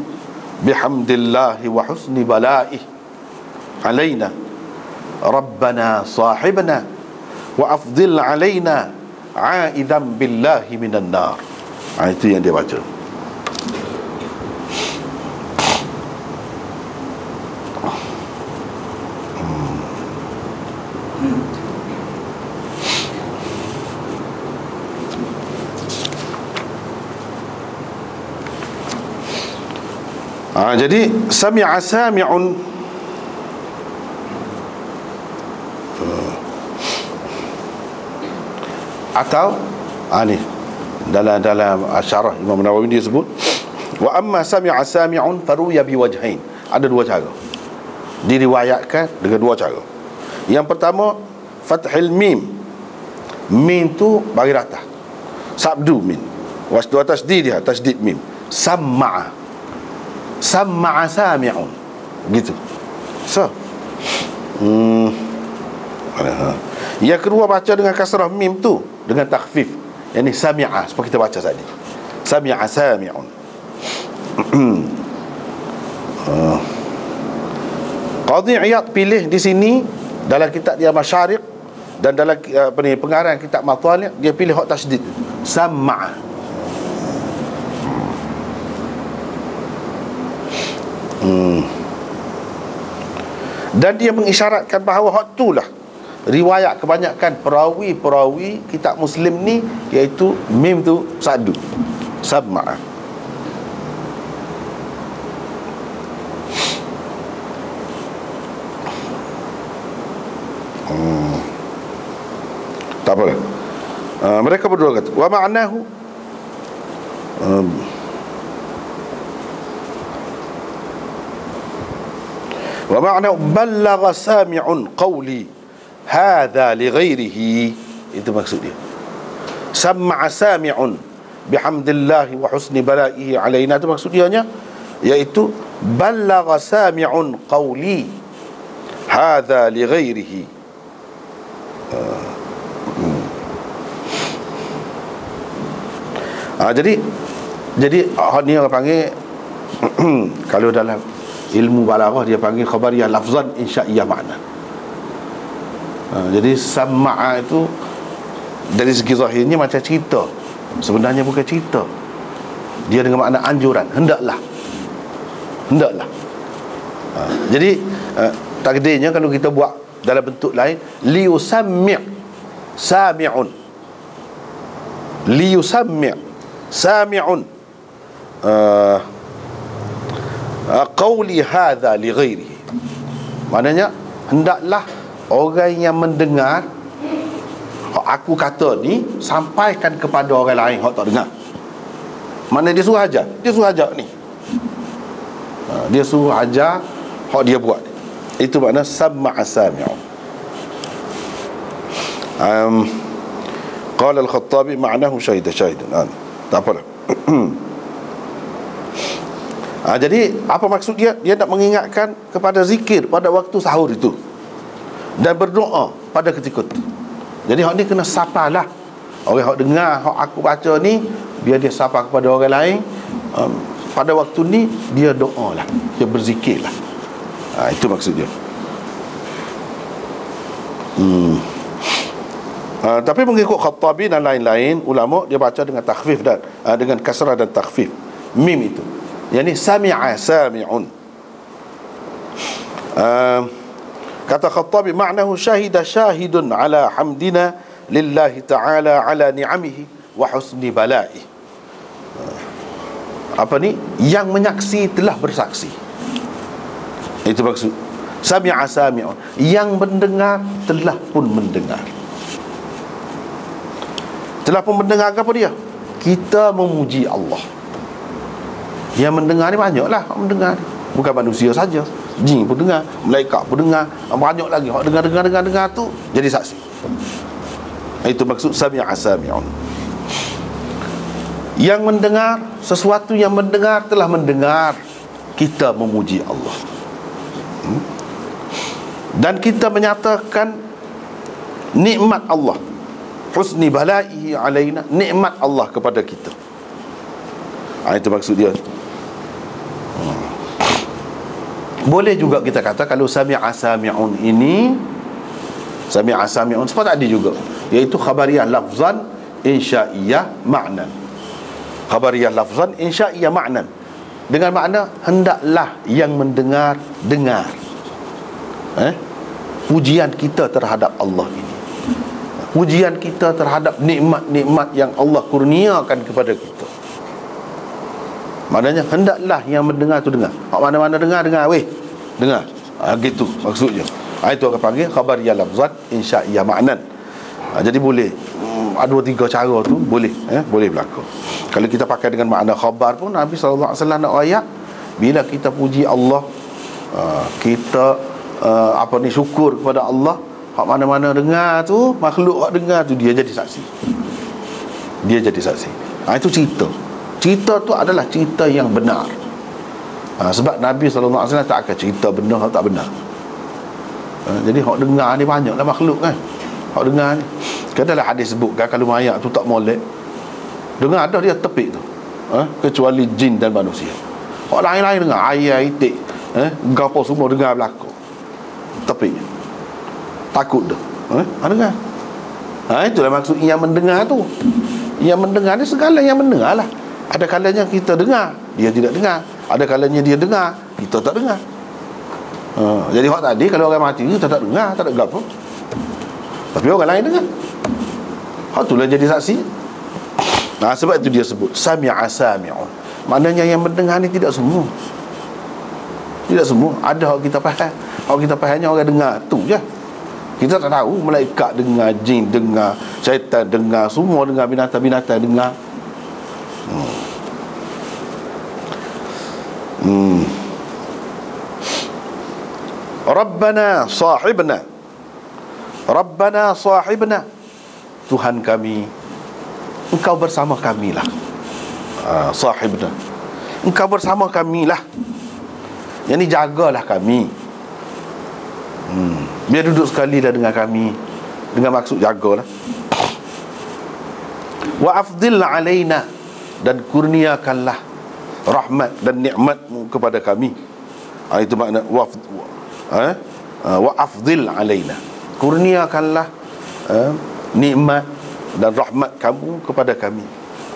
bihamdillahi wa husni bala'ih alaina rabbana sahibna wa afdil alaina a'idhan billahi minan nar. Itu yang dia baca. Jadi sami'a sami'un, atau ni dalam syarah Imam Nawawi dia sebut, wa amma sami'a sami'un faruya biwajhain. Ada dua cara, diriwayatkan dengan dua cara. Yang pertama, fathil mim tu bagi rata, sabdu min, wasdu tasdid dia, tasdid mim, sam'a sami'un gitu. Yang kedua baca dengan kasrah mim tu dengan takhfif, yakni sami'a, seperti kita baca tadi, sami'a sami'un. Qadhi Iyad pilih di sini dalam kitab dia Masyariq dan dalam pengarang kitab Matali', dia pilih hak tasdid, sama'a. Dan dia mengisyaratkan bahawa hak itulah riwayat kebanyakan perawi kitab Muslim ni, iaitu mim tu sadu, sama'a. Tak apalah. Mereka berdua kata wa ma'nahu, wa ma'na ballagha sami'un qawli hadha li ghairihi. Itu maksud dia. Sama'a sami'un bihamdillahi wa husni bala'ihi alaina. Itu maksud dia nya, iaitu ballagha sami'un qawli hadha li ghairihi. Jadi ni orang panggil kalau dalam ilmu balaghah dia panggil khabariyah lafzan insya'iyah makna. Jadi sama'a itu dari segi zahirnya macam cerita, sebenarnya bukan cerita. Dia dengan makna anjuran, hendaklah. Jadi takdirnya kalau kita buat dalam bentuk lain, liyusami' sami'un, liyusami' sami'un, qauli hadza li ghairihi. Maknanya hendaklah orang yang mendengar aku kata ni sampaikan kepada orang lain hak tak dengar. Mana dia suruh ajar, ni. Dia suruh ajar hak dia buat. Itu makna sam'a sami'un. Qala al-Khattabi ma'nahu syahidun. Tak apalah. Jadi apa maksud dia? Dia nak mengingatkan kepada zikir pada waktu sahur itu dan berdoa pada ketika itu. Jadi hak ni kena sapalah. Orang hak dengar hak aku baca ni, biar dia sapa kepada orang lain. Pada waktu ni dia doa lah, dia berzikir lah. Itu maksud dia. Tapi mengikut Khattabi dan lain-lain ulama, dia baca dengan takhfif dan dengan kasrah dan takhfif mim itu. Yani sami'a sami'un. Kata Khattabi ma'nahu syahida syahidun ala hamdina lillahi ta'ala ala ni'amihi wa husni bala'i. Apa ni? Yang menyaksi telah bersaksi. Itu maksud sami'a sami'un. Yang mendengar telah pun mendengar. Telah pun mendengar apa dia? Kita memuji Allah. Yang mendengar ni banyaklah mendengar. Bukan manusia saja, jin pun dengar, malaikat pun dengar, banyak lagi hak dengar tu jadi saksi. Itu maksud sami'a sami'un. Yang mendengar, sesuatu yang mendengar telah mendengar kita memuji Allah. Dan kita menyatakan nikmat Allah, husni bala'ihi alaina, nikmat Allah kepada kita. Itu maksud dia. Boleh juga kita kata kalau sami'a sami'un ini, sami'a sami'un sebab tadi juga, iaitu khabariyah lafzan insya'iyah ma'nan. Khabariyah lafzan insya'iyah ma'nan, dengan makna hendaklah yang mendengar dengar pujian kita terhadap Allah ini, pujian kita terhadap nikmat-nikmat yang Allah kurniakan kepada kita. Maknanya hendaklah yang mendengar tu dengar. Mana-mana dengar weh, dengar. Gitu maksudnya. Itu orang panggil khabariyah lafzan insya'iyah ma'nan. Jadi boleh ada 2-3 cara tu boleh boleh berlaku. Kalau kita pakai dengan makna khabar pun, Nabi sallallahu alaihi wasallam nak ayat bila kita puji Allah, kita syukur kepada Allah, hak mana-mana dengar tu, makhluk hak dengar tu dia jadi saksi. Dia jadi saksi. Itu cerita tu adalah cerita yang benar. Sebab Nabi SAW tak akan cerita benda tak benar. Jadi hak dengar ni banyaklah makhluk kan. Hak dengar ni, kadalah hadis sebutkan kalau mayat tu tak molek, dengar dah dia tepik tu, kecuali jin dan manusia. Hak lain-lain dengar, ayat itik, gapo semua dengar berlaku, tepik, takut dah, dengar. Itulah maksud yang mendengar tu. Yang mendengar ni segala yang mendengar lah. Ada kalanya kita dengar, dia tidak dengar. Ada kalanya dia dengar, kita tak dengar. Jadi hak tadi kalau orang mati kita tak dengar, tak ada gapo. Tapi orang lain dengar. Hak itulah jadi saksi. Sebab itu dia sebut sami'a sami'un. Maknanya yang mendengar ni tidak semua. Tidak semua. Ada hak kita faham. Hak kita fahamnya orang dengar tu je. Kita tak tahu malaikat dengar, jin dengar, syaitan dengar, semua dengar, binatang-binatang dengar. Rabbana sahibna, Rabbana sahibna, Tuhan kami, Engkau bersama kamilah. Sahibna, Engkau bersama kamilah. Yang ni jagalah kami. Biar duduk sekali lah dengan kami, dengan maksud jagalah. Wa afdil alaina, dan kurniakanlah rahmat dan nikmatmu kepada kami. Itu makna wa afdil alaina, kurniakanlah nikmat dan rahmat kamu kepada kami.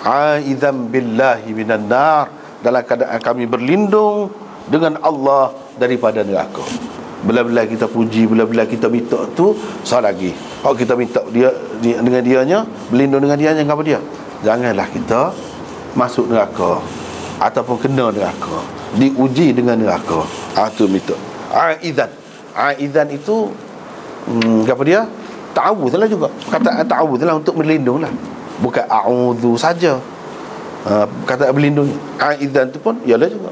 Aizam billahi minan nar, dalam keadaan kami berlindung dengan Allah daripada neraka. Bila-bila kita puji, bila-bila kita minta tu, salah lagi. Kalau kita minta dia dengan dianya, berlindung dengan dianya, apa dia? Janganlah kita masuk neraka ataupun kena neraka. diuji dengan neraka. Itu minta aidan. Aidan itu apa dia? Ta'awudz lah juga. Kata ta'awudz lah untuk berlindung lah. Bukan a'udzu saja. Kata berlindung. Aidan tu pun ialah juga.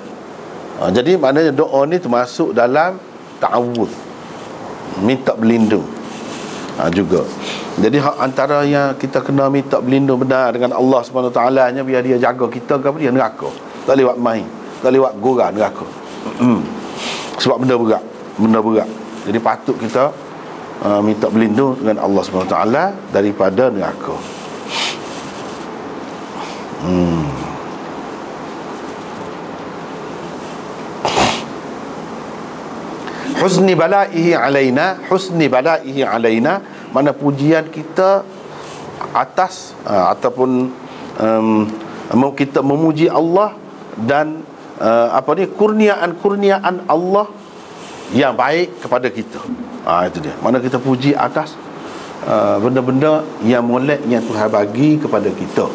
Jadi maknanya doa ni termasuk dalam ta'awudz, minta berlindung juga. Jadi antara yang kita kena minta berlindung benar dengan Allah Subhanahu Wa Taala nya, biar dia jaga kita ke apa dia neraka. Tak lewat main, tak lewat gurau neraka. Sebab benda berat. Jadi patut kita minta berlindung dengan Allah Subhanahu Wa Taala daripada neraka. Husni balaihi alaina, mana pujian kita atas ataupun kita memuji Allah dan kurniaan Allah yang baik kepada kita. Itu dia. Mana kita puji atas benda-benda yang molek yang Tuhan bagi kepada kita.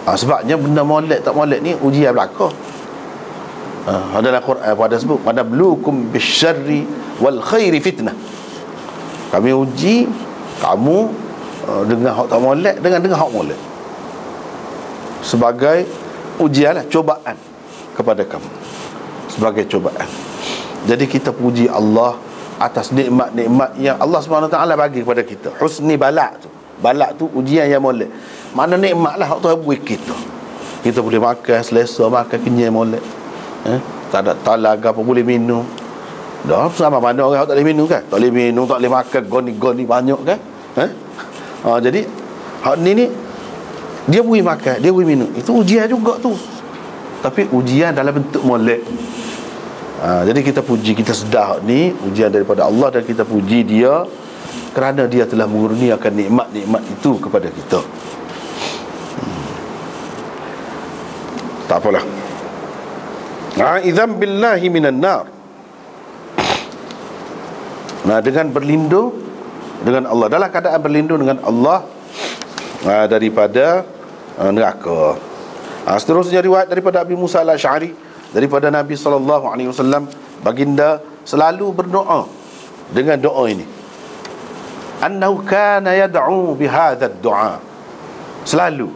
Sebabnya benda molek tak molek ni ujian belaka. Dalam Quran pada sebut manabluukum bisyarri wal khairi fitnah. Kami uji kamu dengan hak tak molek dengan hak molek, sebagai ujian, cobaan kepada kamu, sebagai cobaan. Jadi kita puji Allah atas nikmat-nikmat yang Allah Subhanahu Wa Taala bagi kepada kita. Husni balak tu ujian yang molek. Mana nikmat lah hak Tuhan beri kita. Kita boleh makan selesa, makan kenyang molek. Tak ada talaga apa boleh minum. Dah sama mana orang tak boleh minum kan? Tak boleh minum, tak boleh makan, goni banyak kan? Jadi hak ni dia boleh makan, dia boleh minum. Itu ujian juga tu. Tapi ujian dalam bentuk molek. Jadi kita puji, kita sedar hak ni ujian daripada Allah, dan kita puji dia kerana dia telah mengurniakan nikmat-nikmat itu kepada kita. Tak apalah. A'idham billahi minan nar. Dengan berlindung dengan Allah, dalam keadaan berlindung dengan Allah daripada neraka. Seterusnya riwayat daripada Abi Musa al-Asy'ari, daripada Nabi SAW, baginda selalu berdoa dengan doa ini. Annahu kana yad'u bihadha ad-du'a. Selalu,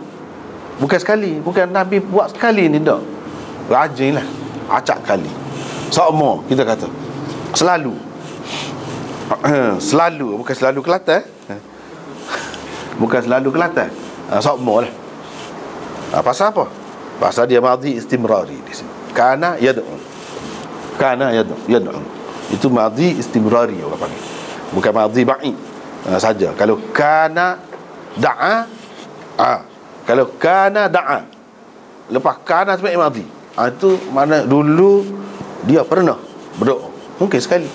bukan sekali, bukan Nabi buat sekali ni dak. Rajinlah, acak kali. Sama kita kata selalu. Selalu, bukan selalu Kelantan. Bukan selalu Kelantan. Sama lah. Pasal apa? Pasal dia madhi istimrari di sini. Kana yad'u. Itu madhi istimrari orang panggil. Bukan madhi ba'i saja. Kalau kana da'a, kalau kana da'a, lepas kana sebagai madhi, itu mana dulu dia pernah berdoa. Mungkin sekali.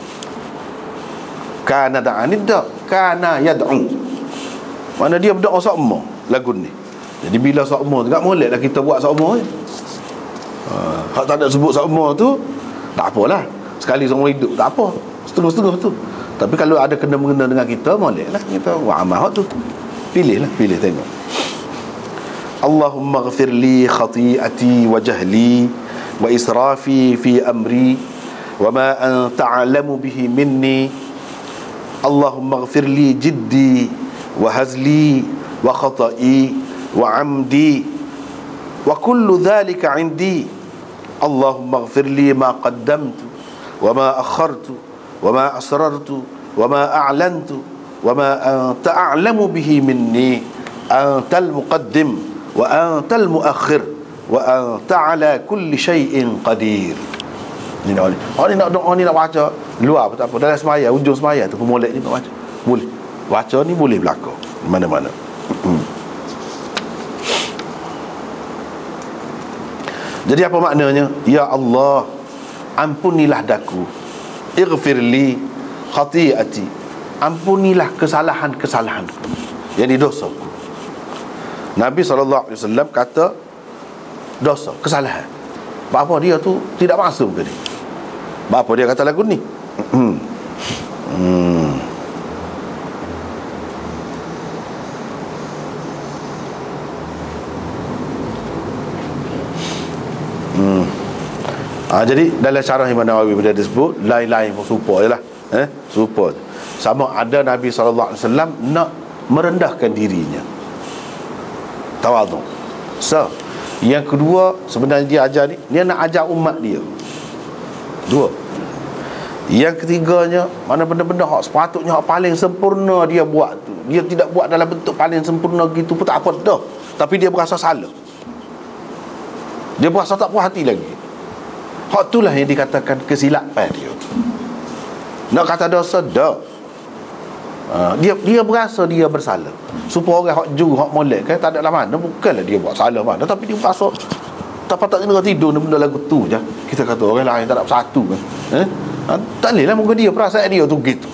Kana da'a ni tak, kana yad'u, mana dia berdoa sama lagu ni. Jadi bila sama tu tak molek lah kita buat sama je. Hak tak ada sebut sama tu tak apalah, sekali seumur hidup tak apa, setengah-setengah tu. Tapi kalau ada kena-mengena dengan kita, molek lah kita buat amal tu. Pilih tengok. Allahumma ghafir li khati'ati wa jahli wa israfi fi amri wa ma anta a'lamu bihi minni. Allahumma ghafir li jiddi wa hazli wa khata'i wa amdi wa kullu dhalika 'indi. Allahumma ghafir li ma qaddamtu wa ma akhartu wa ma asrartu wa ma a'lantu wa ma anta a'lamu bihi minni. Antal muqaddim wa antal muakhir wa anta ala kulli shay'in qadir. Ni nak doa ni nak baca luar pun tak apa, dalam semaya, ujung semaya tu pun molek ni nak baca. Boleh. Baca ni boleh berlaku mana-mana. Jadi apa maknanya? Ya Allah, ampunilah daku. Ighfirli khati'ati. Ampunilah kesalahan-kesalahanku, yang dosaku. Nabi SAW kata dosa, kesalahan. Bapa dia tu tidak masuk ke dia? Bapa dia kata lagu ni. Jadi dalam syarah Imam Nawawi bila disebut lain-lain pun serupa je lah, serupa je. Sama ada Nabi SAW nak merendahkan dirinya, tawadhu. So yang kedua, sebenarnya dia ajar ni, dia nak ajar umat dia. Dua. Yang ketiganya, mana benda-benda hak sepatutnya hak paling sempurna dia buat tu, dia tidak buat dalam bentuk paling sempurna gitu pun tak apa dah, tapi dia berasa salah, dia berasa tak puas hati lagi. Hak itulah yang dikatakan kesilapan dia. Nak kata dosa dah, dia berasa dia bersalah. Supaya orang hak juru, hak molek kan, tak ada lah mana, bukanlah dia buat salah mana, tapi dia berasa tak patut kena tidur benda lagu tu je. Kita kata orang lain tak nak bersatu kan, tak boleh lah, muka dia perasaan dia tu gitu.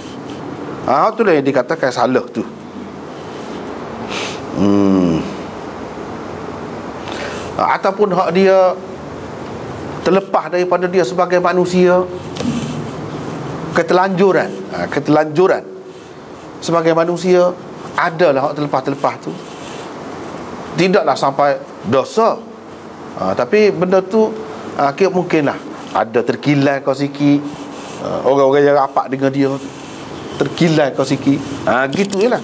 Itulah yang dikatakan salah tu. Ataupun hak dia terlepas daripada dia sebagai manusia, ketelanjuran sebagai manusia, adalah hak terlepas tu. Tidaklah sampai dosa, tapi benda tu mungkinlah ada terkilan kau sikit, orang-orang yang rapat dengan dia terkilan kau sikit, gitu je lah.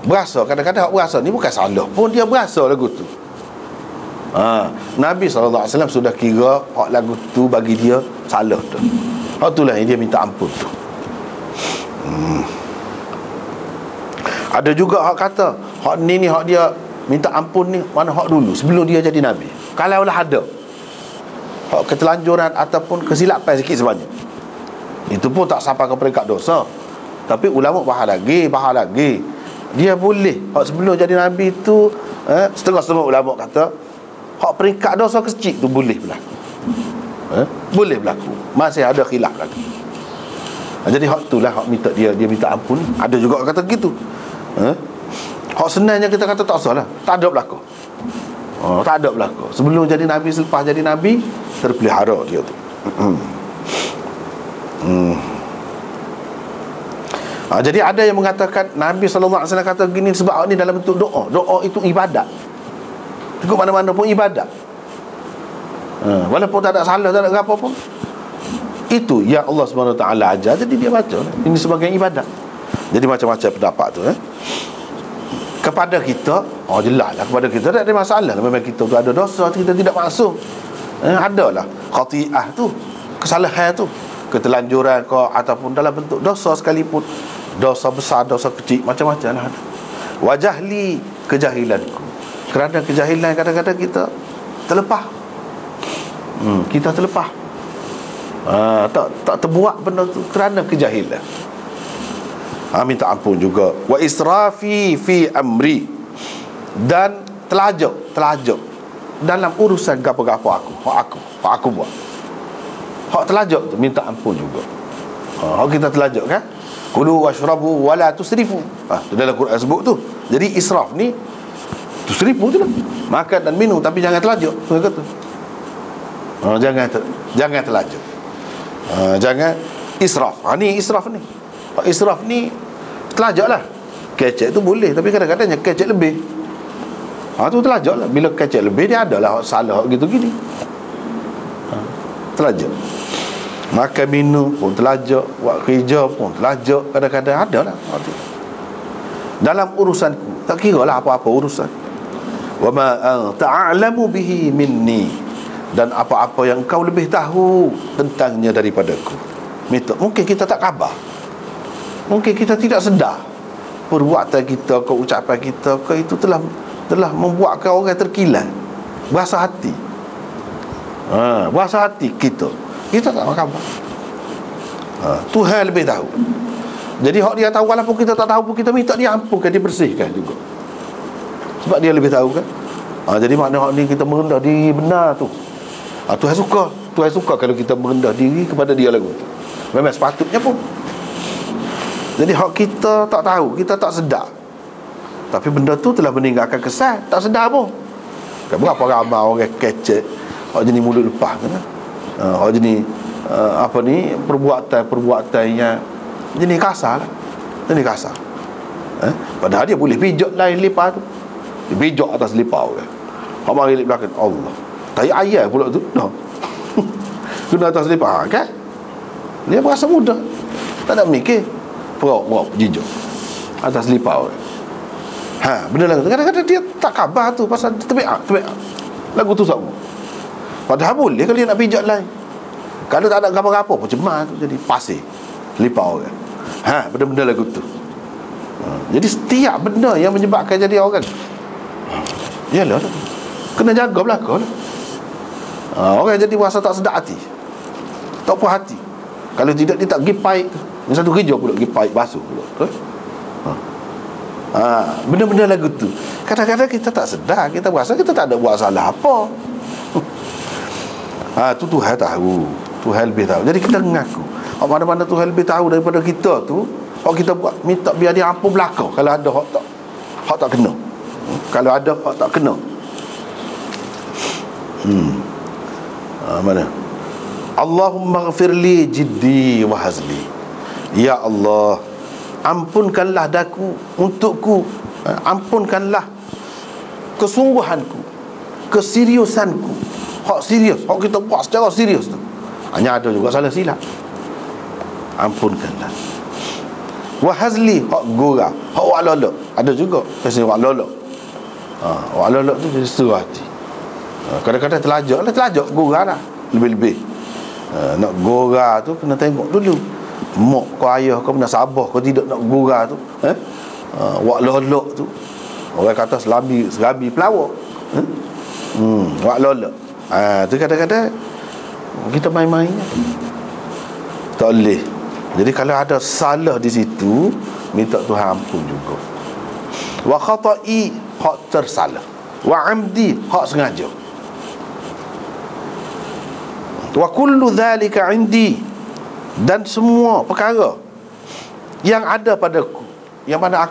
Berasa, kadang-kadang berasa ni bukan salah pun, dia berasa lagu tu. Nabi SAW sudah kira hak lagu tu bagi dia salah tu. Hak itulah yang dia minta ampun tu. Ada juga hak kata hak ni hak dia minta ampun ni, mana hak dulu sebelum dia jadi Nabi. Kalau lah ada hak ketelanjuran ataupun kesilapan sikit sebanyak, itu pun tak sampai ke peringkat dosa. Tapi ulama bahas lagi, dia boleh hak sebelum jadi Nabi tu, setengah-setengah ulama kata hak peringkat dosa kecil tu boleh berlaku, boleh berlaku, masih ada khilaf lagi. Jadi hak itulah hak minta dia minta ampun. Ada juga orang kata gitu. Hak senangnya kita kata tak salah, tak ada berlaku. Tak ada berlaku. Sebelum jadi Nabi, selepas jadi Nabi, terpelihara dia tu. Jadi ada yang mengatakan Nabi SAW kata gini sebab ni dalam bentuk doa. Doa itu ibadat. Ikut mana-mana pun ibadat. Walaupun tak ada salah, tak ada apa pun, itu yang Allah SWT ajar, jadi dia baca. Ini sebagai ibadat. Jadi macam-macam pendapat tu. Kepada kita, jelas lah, kepada kita tak ada masalah. Memang kita tu ada dosa, kita tidak maksum. Adalah khati'ah tu, kesalahan tu, ketelanjuran kau, ataupun dalam bentuk dosa sekalipun, dosa besar, dosa kecil, macam-macam lah. Wajahli, kejahilanku. Kerana kejahilan kadang-kadang kita terlepas. Kita terlepas, tak terbuat benda tu kerana kejahilan. Minta ampun juga. Wa israfi fi amri, dan telajuk dalam urusan gapo-gapo aku buat. Hak telajuk tu minta ampun juga. Hak kita telajuk kan, kulu washrabu wala tusrifu. Tu dalam Quran sebut tu. Jadi israf ni tusrifu tu lah, makan dan minum, tapi jangan telajuk. Tu kata jangan telajuk, jangan israf. Ni israf ni. Israf ni telajak lah. Kecek tu boleh, tapi kadang-kadangnya kecek lebih. Tu telajak lah. Bila kecek lebih, dia adalah salah gitu gini. Telajak. Makan minum pun telajak, buat kerja pun telajak, kadang-kadang ada lah. Dalam urusanku, tak kira lah apa-apa urusan. Wa ma ta'alamu bihi minni, dan apa-apa yang kau lebih tahu tentangnya daripadaku. Mungkin kita tak khabar, mungkin kita tidak sedar perbuatan kita, ucapan kita itu telah membuatkan orang terkilan, berasa hati. Berasa hati kita tak khabar. Tuhan lebih tahu. Jadi hak dia tahu, walaupun kita tak tahu pun kita minta dia ampunkan, dia bersihkan juga, sebab dia lebih tahu kan. Jadi makna hak ni kita merendah diri benar tu. Tuhan suka kalau kita merendah diri kepada dia lagu tu. Memang sepatutnya pun. Jadi hak kita tak tahu, kita tak sedar, tapi benda tu telah meninggalkan kesan, tak sedar pun. Berapa ramai orang kecek, orang jenis mulut lepas kan? Orang jenis perbuatan yang jenis kasar lah. Jenis kasar. Padahal dia boleh pijak lain lipat tu, dia pijak atas lipat orang. Hak mari belakang Allah. Tak ayat pula tu. Guna atas selipar kan. Dia berasa mudah, tak nak mikir, perok jijak atas selipar. Benda lagu tu kadang-kadang dia tak khabar tu pasal terbiak lagu tu sama. Padahal boleh kalau dia nak pijak lain. Kalau tak ada apa-apa pun cemar tu jadi pasir selipar orang. Benda-benda lagu tu. Jadi setiap benda yang menyebabkan jadi orang, yalah, kena jaga belakang lah. Orang jadi rasa tak sedap hati, tak puas hati. Kalau tidak dia tak pergi paik tu. Yang satu kerja pula pergi paik basuh pula. Benda-benda lagu tu kadang-kadang kita tak sedar, kita rasa kita tak ada buat salah apa. Tu Tuhan tahu, Tuhan lebih tahu. Jadi kita mengaku mana-mana Tuhan lebih tahu daripada kita tu. Kita buat minta biar dia ampun belakang kalau ada hak tak kena. Kalau ada hak tak kena. Mana? Allahumma ghafirli jiddi wa hazli. Ya Allah, ampunkanlah daku untukku, ampunkanlah kesungguhanku, keseriusanku. Hak serius, hak kita buat secara serius tu. Hanya ada juga salah silap. Ampunkanlah. Wa hazli, hak gora, hak wak lolok. Ada juga pasal wak lolok. Wak lolok tu jadi serah hati. Kadang-kadang terlajak gora lah lebih-lebih. Nak gora tu kena tengok dulu mak kau, ayah kau pernah sabar kau tidak nak gora tu. Wak lolok tu orang kata serabi pelawak. Wak lolok. Tu kadang-kadang kita main-main tak boleh. Jadi kalau ada salah di situ, minta Tuhan ampun juga. Wa khata'i, hak tersalah. Wa amdi, hak sengaja. Wa kullu dhalika indi, dan semua perkara yang ada padaku, yang mana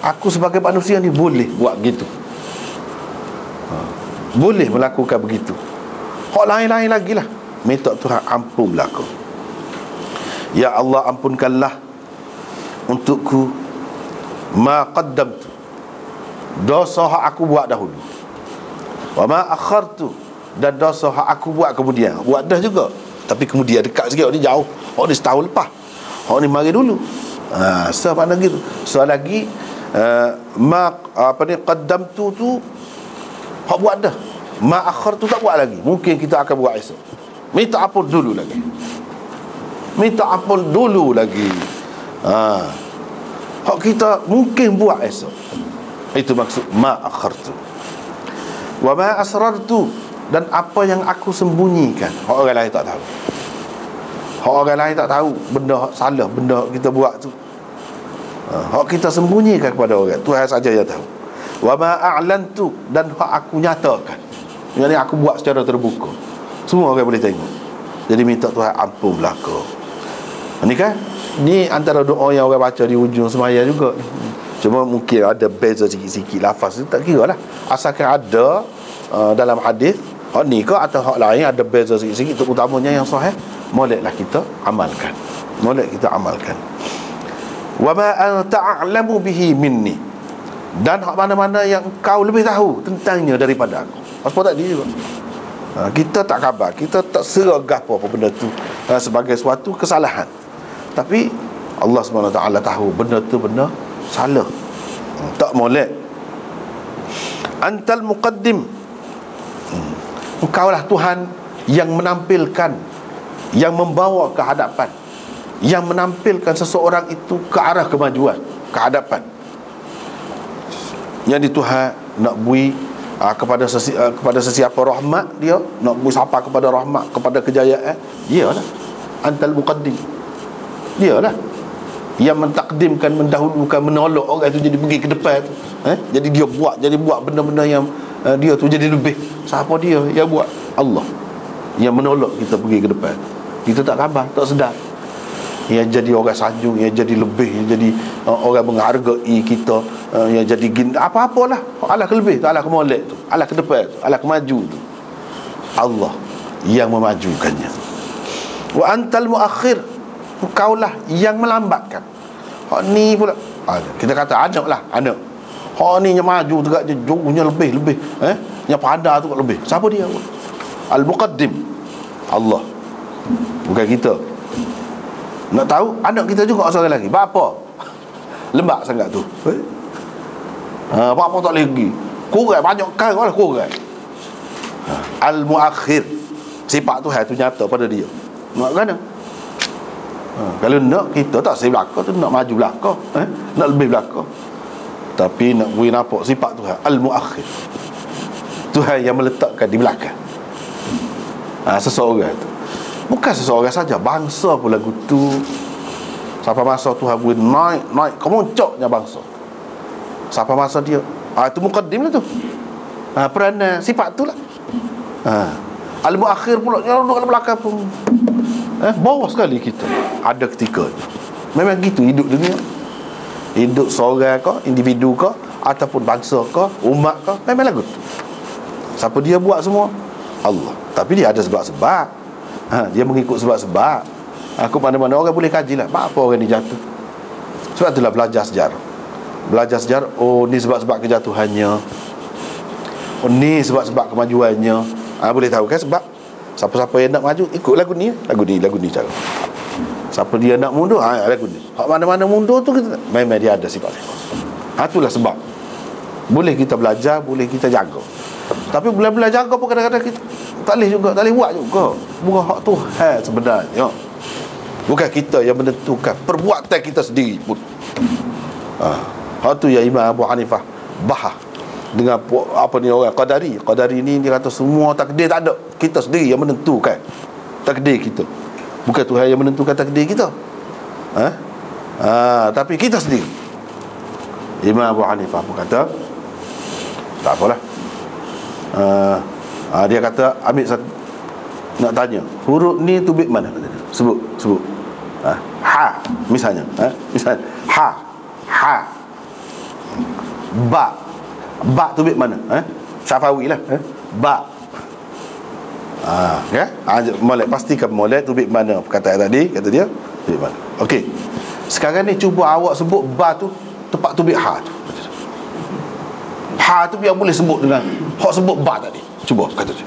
aku sebagai manusia ni boleh buat gitu, boleh melakukan begitu. Hak lain-lain lagi lah, minta Tuhan ampun berlaku. Ya Allah, ampunkanlah untukku ma qaddamtu, dosa hak aku buat dahulu, wa ma akhartu, dan dosa hak aku buat kemudian. Buat dah juga tapi kemudian dekat sikit, ni jauh, ni setahun lepas, ni mari dulu. Mana gitu. Lagi qaddamtu tu hak buat dah, ma akhartu tak buat lagi, mungkin kita akan buat esok. Minta ampun dulu lagi, minta ampun dulu lagi. Hak kita mungkin buat esok. Itu maksud ma akhartu. Wa ma asrartu, dan apa yang aku sembunyikan, hak orang lain tak tahu. Hak orang lain tak tahu benda hak salah, benda hak kita buat tu. Hak kita sembunyikan kepada orang, Tuhan saja yang tahu. Wa ma a'lantu, dan hak aku nyatakan, yang aku buat secara terbuka, semua orang boleh tengok. Jadi minta Tuhan ampun belaka. Ni kan, ni antara doa yang orang baca di hujung sembahyang juga. Cuma mungkin ada beza sikit-sikit lafaz tu, tak kira lah, asalkan ada dalam hadis hak ni ke atau hak lain ada beza sikit-sikit, terutamanya yang sahih, moleklah kita amalkan. Wa ma anta a'lamu bihi minni, dan hak mana-mana yang kau lebih tahu tentangnya daripada aku. Apa tadi juga, kita tak khabar, kita tak seragah apa benda tu sebagai suatu kesalahan, tapi Allah SWT tahu benda tu benda salah, tak molek. Antal muqaddim, engkaulah Tuhan yang menampilkan, yang membawa ke hadapan, yang menampilkan seseorang itu ke arah kemajuan, ke hadapan. Yang di Tuhan nak bui kepada sesiapa rahmat dia, nak bui siapa kepada rahmat, kepada kejayaan, dia lah antal muqaddim. Dia lah yang mentakdimkan, mendahulukan, menolak orang itu jadi pergi ke depan tu. Jadi dia buat benda-benda yang dia tu jadi lebih. Siapa dia yang buat? Allah yang menolak kita pergi ke depan. Kita tak khabar, tak sedar. Yang jadi orang sanjung, yang jadi lebih, yang jadi orang menghargai kita, yang jadi apa-apalah. Allah ke lebih tu, Allah ke molek tu, Allah ke depan tu, Allah ke maju tu. Allah yang memajukannya. Wa antal muakhir, engkaulah yang melambatkan. Hak ni pula kita kata anak lah, anak. Hak ni yang maju tegak je, jauhnya lebih yang pada tu lebih. Siapa dia? Al-muqaddim, Allah, bukan kita. Nak tahu, anak kita juga seorang lagi. Bapa lembak sangat tu. Bapa tak boleh pergi. Kurang banyak kali lah kurang. Al-muakhir, sifat Tuhan tu nyata pada dia. Nak kena. Kalau nak, kita tak sibuk belakang tu, nak maju belakang, nak lebih belakang. Tapi nak beri nampak sifat Tuhan Al-muakhir, Tuhan yang meletakkan di belakang. Seseorang tu, bukan seseorang saja, bangsa pun lagu tu. Sampai masa Tuhan beri naik kemuncaknya bangsa. Sampai masa dia, itu muqaddim lah tu. Peranan sifat tu lah. Al-muakhir pula, yang duduk kat belakang pun bawah sekali kita. Ada ketika memang gitu hidup dunia. Hidup seorang ke, individu ke, ataupun bangsa ke, umat ke, memang lagu tu. Siapa dia buat semua? Allah. Tapi dia ada sebab-sebab. Dia mengikut sebab-sebab. Aku mana-mana orang boleh kaji lah, apa orang ni jatuh. Sebab itulah belajar sejarah. Belajar sejarah, oh ni sebab-sebab kejatuhannya, oh ni sebab-sebab kemajuannya. Boleh tahu kan sebab. Siapa-siapa yang nak maju, ikut lagu ni cara. Siapa dia nak mundur, lagu ni. Hak mana-mana mundur tu kita, memang dia ada sifat. Itulah sebab. Boleh kita belajar, boleh kita jaga. Tapi bila jaga pun kadang-kadang kita tak boleh juga, tak boleh buat juga. Bukan hak Tuhan sebenarnya. Bukan kita yang menentukan, perbuatan kita sendiri pun. Hak tu yang Imam Abu Hanifah bahas dengan apa ni orang Qadari ni, dia kata semua takdir tak ada, kita sendiri yang menentukan takdir kita. Bukan Tuhan yang menentukan takdir kita. Tapi kita sendiri. Imam Abu Hanifah pun kata tak apalah. Dia kata ambil satu, nak tanya huruf ni tubik mana, sebut ha misalnya, misalnya ha ba tubik mana, Syafawi lah, ba. Molek, pastikan molek tubik mana perkataan tadi, kata dia tubik mana. Okey, sekarang ni cuba awak sebut ba tu tepat tubik ha tu. Ha tu biar boleh sebut dengan hak sebut ba tadi. Cuba, kata dia.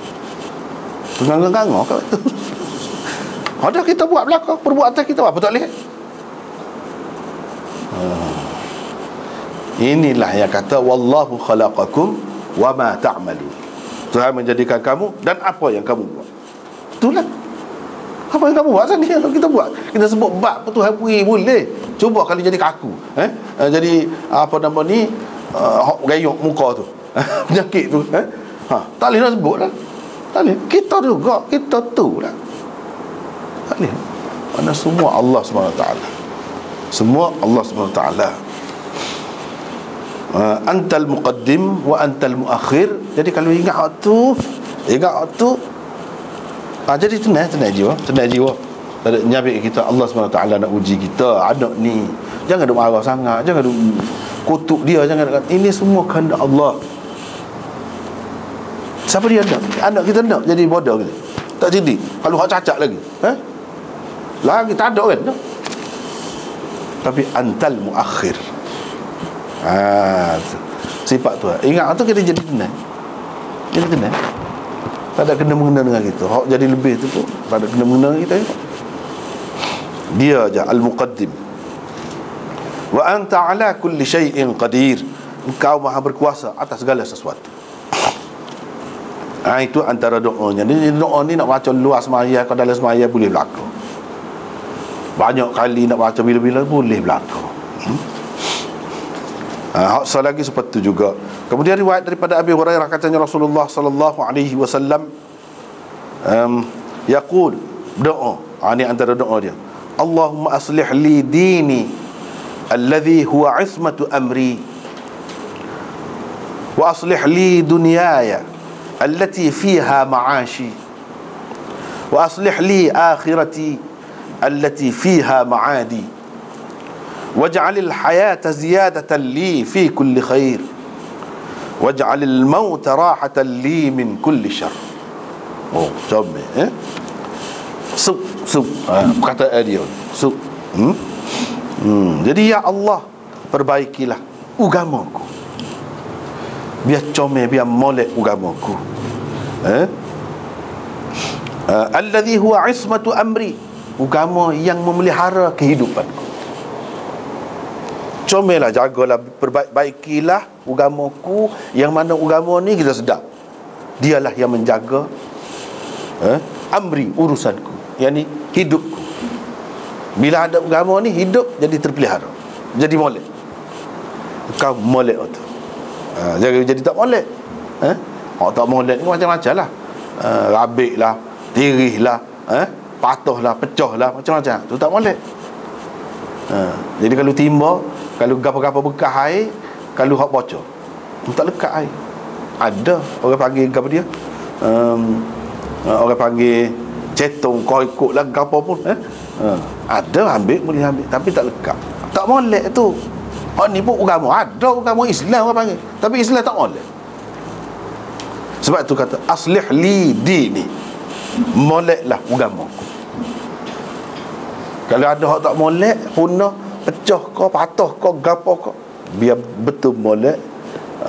Tengah-tengah kau tu. Ada kita buat belakang, perbuatan kita apa tak boleh. Inilah yang kata wallahu khalaqakum wa ma ta'malun. Tuhan menjadikan kamu dan apa yang kamu buat. Itulah. Apa yang kamu buat tadi kita buat. Kita sebut bab Tuhan beri boleh. Cuba kalau jadi kaku, jadi apa nama ni, gayung muka tu. Penyakit tu, tak boleh nak sebut lah. Tak boleh. Kita juga, kita tu lah. Tak boleh. Mana semua Allah SWT. Semua Allah SWT. Antal muqaddim wa antal muakhir. Jadi kalau ingat waktu, jadi tenang jiwa. Tak ada nyabik kita. Allah SWT nak uji kita. Anak ni jangan duk marah sangat, jangan duk kutuk dia, jangan duk, ini semua kehendak Allah. Siapa dia nak? Anak kita nak jadi bodoh gitu. Tak jadi. Kalau hak cacat lagi, lagi tak ada kan. Tapi antal muakhir. Sifat tu. Ingat tu kita jadi tenang. Jadi tenang. Tak ada kena-mengena dengan kita. Hak jadi lebih tu pun tak ada kena-mengena dengan kita. Dia aja al-muqaddim. Wa anta ala kulli syai'in qadir. Engkau maha berkuasa atas segala sesuatu. Itu antara doanya. Jadi doa ni nak baca luas semaya, kalau dalam semaya boleh berlaku. Banyak kali nak baca bila-bila boleh berlaku. Hak lagi seperti itu juga. Kemudian riwayat daripada Abi Hurairah, katanya Rasulullah sallallahu alaihi wasallam yaqul, doa. Ini antara doa dia. Allahumma aslih li dini alladhi huwa ismatu amri wa aslih li dunyaya allati fiha ma'ashi wa aslih li akhirati allati fiha ma'adi waj'alil hayata ziyadatan li fi kulli khair waj'alil mauta rahatan li min kulli syarr. Comel perkataan dia. Jadi ya Allah, perbaikilah agamaku, biar comel, biar molek agamaku. Alladhi huwa ismatu amri, agama yang memelihara kehidupanku. Comellah, jagalah, perbaikilah agamaku, yang mana agama ni kita sedar dialah yang menjaga amri, urusanku, yakni hidupku. Bila ada agama ni, hidup jadi terpelihara, jadi molek. Kau molek tu, jadi tak molek. Orang tak molek ni macam-macam lah, rabik lah, tirih lah, patuh lah, pecah lah, macam-macam. Tu tak molek. Jadi kalau timba, kalau gapa-gapa bekas air, kalau hak bocor, tak lekat air. Ada orang panggil apa dia, orang panggil cetong, kau ikut lah gapa pun, ada ambil, boleh ambil, tapi tak lekat, tak molek tu. Hak ni pun agama, ada agama Islam orang panggil, tapi Islam tak molek. Sebab tu kata aslih li dini, moleklah agamaku. Kalau ada hak tak molek, punah, pecah kau, patah kau, gapo kau, biar betul molek,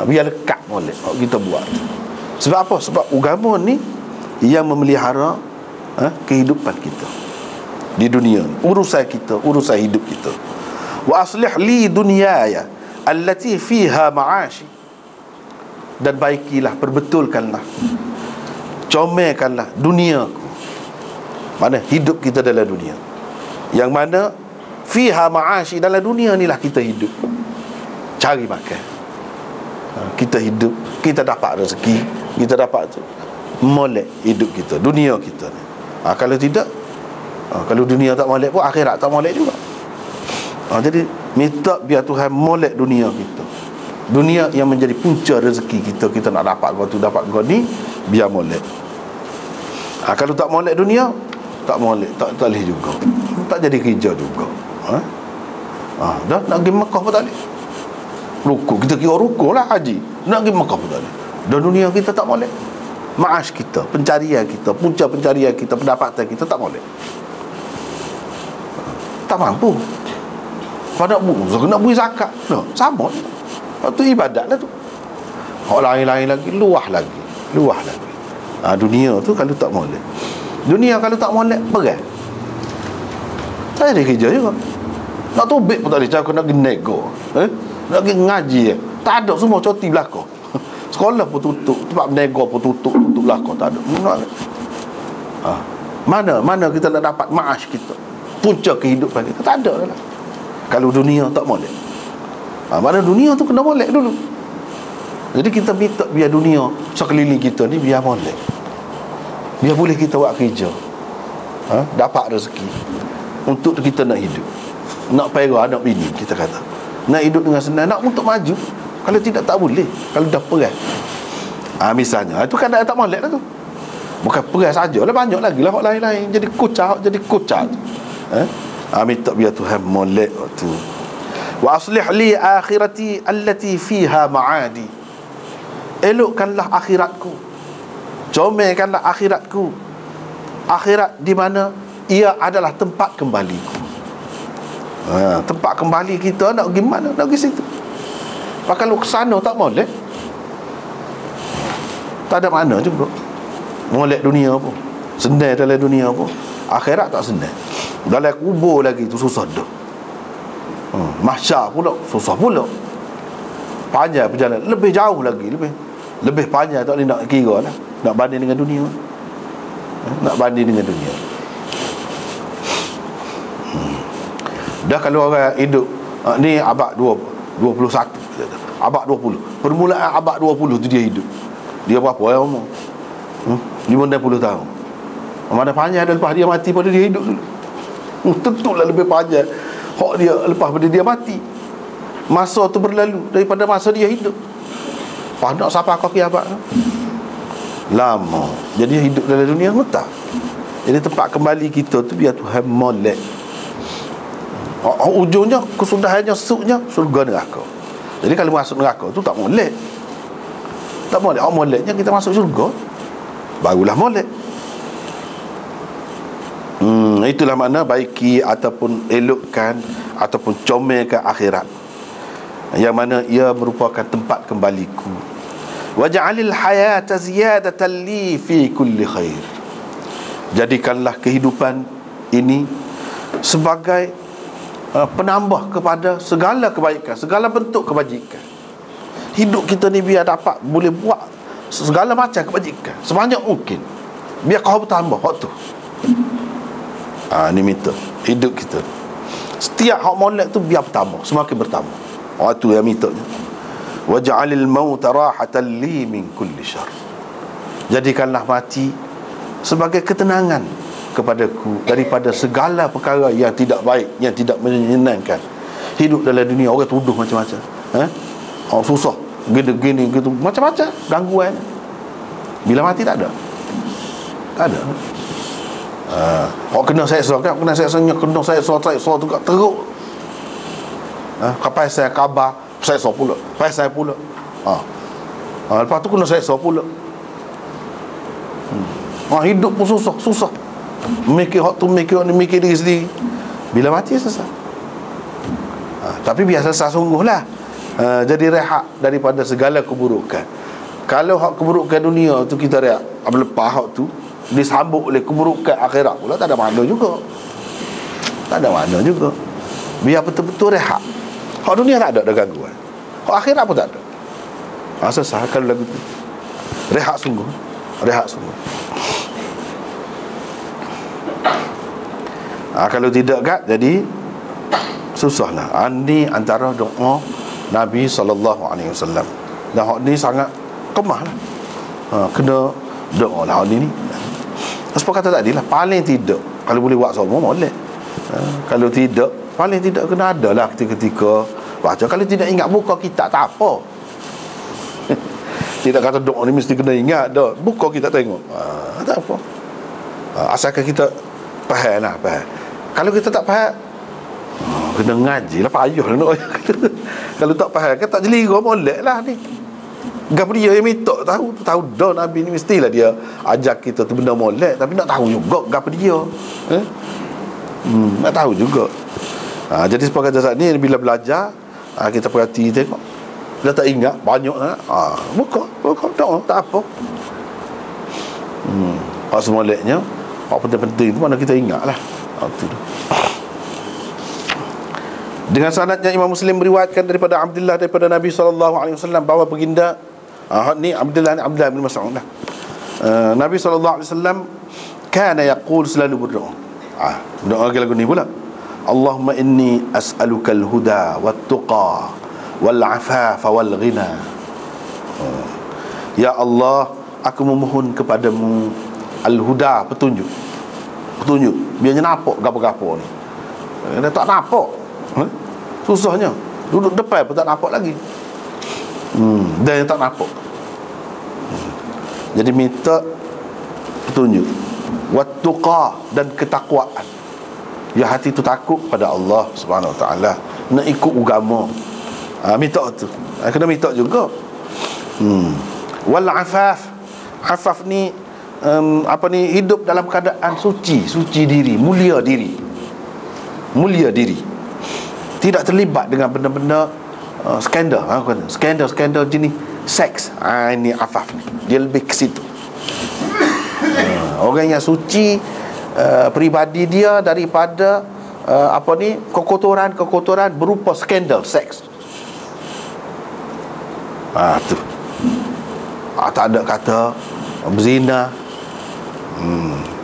biar lekat molek hak kita buat. Sebab apa? Sebab agama ni yang memelihara kehidupan kita di dunia, urusan kita, urusan hidup kita. Wa aslih li dunyaya allati fiha ma'ashi, dan baikilah, perbetulkanlah, comelkanlah duniaku. Mana hidup kita dalam dunia, yang mana fiha ma'ashi, dalam dunia ni lah kita hidup, cari makan, kita hidup, kita dapat rezeki, kita dapat tu, molek hidup kita, dunia kita ni. Kalau tidak, kalau dunia tak molek pun, akhirat tak molek juga. Jadi minta biar Tuhan molek dunia kita, dunia yang menjadi punca rezeki kita. Kita nak dapat kau tu, dapat kau ni, biar molek. Kalau tak molek dunia, tak molek, tak boleh juga, tak jadi kerja juga. Dah nak pergi Mekah pun tak boleh. Rukuk, kita kira rukuk lah haji, nak pergi Mekah pun tak boleh. Dan dunia kita tak molek, ma'ash kita, pencarian kita, punca pencarian kita, pendapatan kita tak molek, tak mampu. Kau nak beri zakat, no, sama. Itu ibadat lah tu. Hak lain-lain lagi, luah lagi. Dunia tu kalau tak molek, dunia kalau tak molek, perang. Tak ada kerja juga. Nak tubik pun tak boleh. Cakap nak pergi nego, nak pergi ngaji, tak ada, semua cuti belakang. Sekolah pun tutup, tempat nego pun tutup belakang, tak ada. Mana kita nak dapat ma'ash kita, punca kehidupan kita? Tak ada lah kalau dunia tak molek. Mana dunia tu kena molek dulu. Jadi kita minta biar dunia sekeliling kita ni biar molek, biar boleh kita buat kerja, dapat rezeki untuk kita nak hidup, nak perah anak bini, kita kata nak hidup dengan senang, nak untuk maju. Kalau tidak, tak boleh. Kalau dah perang, misalnya, itu kan tak molek lah tu. Bukan perang sajalah, banyak lagi lah hak lain-lain, jadi kocak tu. Minta biar Tuhan molek tu. Wa aslih li akhirati allati fiha ma'adi, elokkanlah akhiratku, comelkanlah akhiratku. Akhirat di mana ia adalah tempat kembaliku. Tempat kembali kita nak pergi mana? Nak pergi situ. Kalau ke sana tak molek, tak ada mana juga. Molek dunia pun senang, dalam dunia pun akhirat tak senang. Dalam kubur lagi tu susah dah. Mahsyar pula susah pula. Panjang perjalanan, lebih jauh lagi, lebih panjang, tak boleh nak kira lah, nak banding dengan dunia. Dah kalau orang hidup ni abad 21, abad 20, permulaan abad 20 tu dia hidup. Dia berapa umur? 50 tahun. Mana panjang dah lepas dia mati pada dia hidup dulu. Tentulah lebih panjang hak dia lepas pada dia mati. Masa tu berlalu daripada masa dia hidup. Panak siapa kaki abad lama. Jadi hidup dalam dunia tak. Jadi tempat kembali kita tu biar Tuhan molek. Ujungnya, kesudahannya, suknya surga neraka. Jadi kalau masuk neraka tu tak molek. Tak molek. Moleknya kita masuk surga, barulah molek. Itulah makna baiki ataupun elokkan ataupun comelkan akhirat, yang mana ia merupakan tempat kembaliku. Waj'alil hayata ziyadatan li fi kulli khair. Jadikanlah kehidupan ini sebagai penambah kepada segala kebaikan, segala bentuk kebajikan. Hidup kita ni biar dapat boleh buat segala macam kebajikan sebanyak mungkin, biar kau bertambah hak tu. Ni minta hidup kita setiap hak molek tu biar bertambah, semakin bertambah. Itu yang minta. Waj'alil mauta rahatan li min kulli syarr. Jadikanlah mati sebagai ketenangan kepadaku daripada segala perkara yang tidak baik, yang tidak menyenangkan. Hidup dalam dunia orang tuduh macam-macam, susah gini gitu, macam-macam gangguan. Bila mati tak ada. Kena seksa kan, kena seksanya, kena seksa tu kat teruk. Kapai saya khabar seksa pula, pasal pula. Lepas tu kena seksa pula. Hidup pun susah. Mikir hak tu, mikir diri sendiri. Bila mati selesai. Tapi biasa selesai sungguhlah. Jadi rehat daripada segala keburukan. Kalau hak keburukan dunia tu kita rehat, lepas hak tu disambut oleh keburukan akhirat pula, tak ada makna juga. Biar betul-betul rehat. Hak dunia tak ada gangguan, hak akhirat pun tak ada. Selesai kalau lagu tu. Rehat sungguh. Kalau tidak kat, jadi susahlah. Ini antara doa Nabi SAW. Dan hak ni sangat kemah lah. Kena doa lah hak ni. Sebab kata tadi lah, paling tidak kalau boleh buat semua boleh. Kalau tidak, paling tidak kena ada lah ketika baca. Kalau tidak ingat buka kitab tak apa. Tidak kata doa ni mesti kena ingat dah. Buka kita tengok, tak apa. Asalkan kita faham. Kalau kita tak faham, kena ngaji lah, payah lah nak. Kalau tak faham kan tak jeli kau molek lah ni. Gapa dia yang minta tahu dah Nabi ni mestilah dia ajak kita tu benda molek, tapi nak tahu juga gapa dia. Nak tahu juga. Jadi sepakat saat ni bila belajar, kita perhati tengok. Bila tak ingat banyak buka doa tak apa. Hak semoleknya, hak penting-penting tu mana kita ingat lah. Itu dah. Dengan sanadnya Imam Muslim meriwayatkan daripada Abdullah daripada Nabi SAW bahawa baginda ni Abdullah bin Mas'ud lah. Nabi SAW kana yaqul, selalu berdoa. Doa lagu ni pula. Allahumma inni as'alukal huda wat tuqa wal afafa wal ghina. Ya Allah, aku memohon kepadamu al-huda, petunjuk. Biarnya nampak gapo-gapo ni. Dia tak nampak. Susahnya. Duduk depan pun tak nampak lagi. Dan yang tak nampak. Jadi minta petunjuk. Wattuqa, dan ketakwaan. Ya hati tu takut pada Allah Subhanahu Wa Taala, nak ikut agama. Minta tu. Kena minta juga. Wal afaf. Afaf ni hidup dalam keadaan suci diri, mulia diri. Tidak terlibat dengan benda-benda skandal. Skandal jenis seks. Ini afaf ni. Dia lebih ke situ. Orang yang suci peribadi dia daripada kekotoran berupa skandal seks. Tu. Tak ada kata berzina.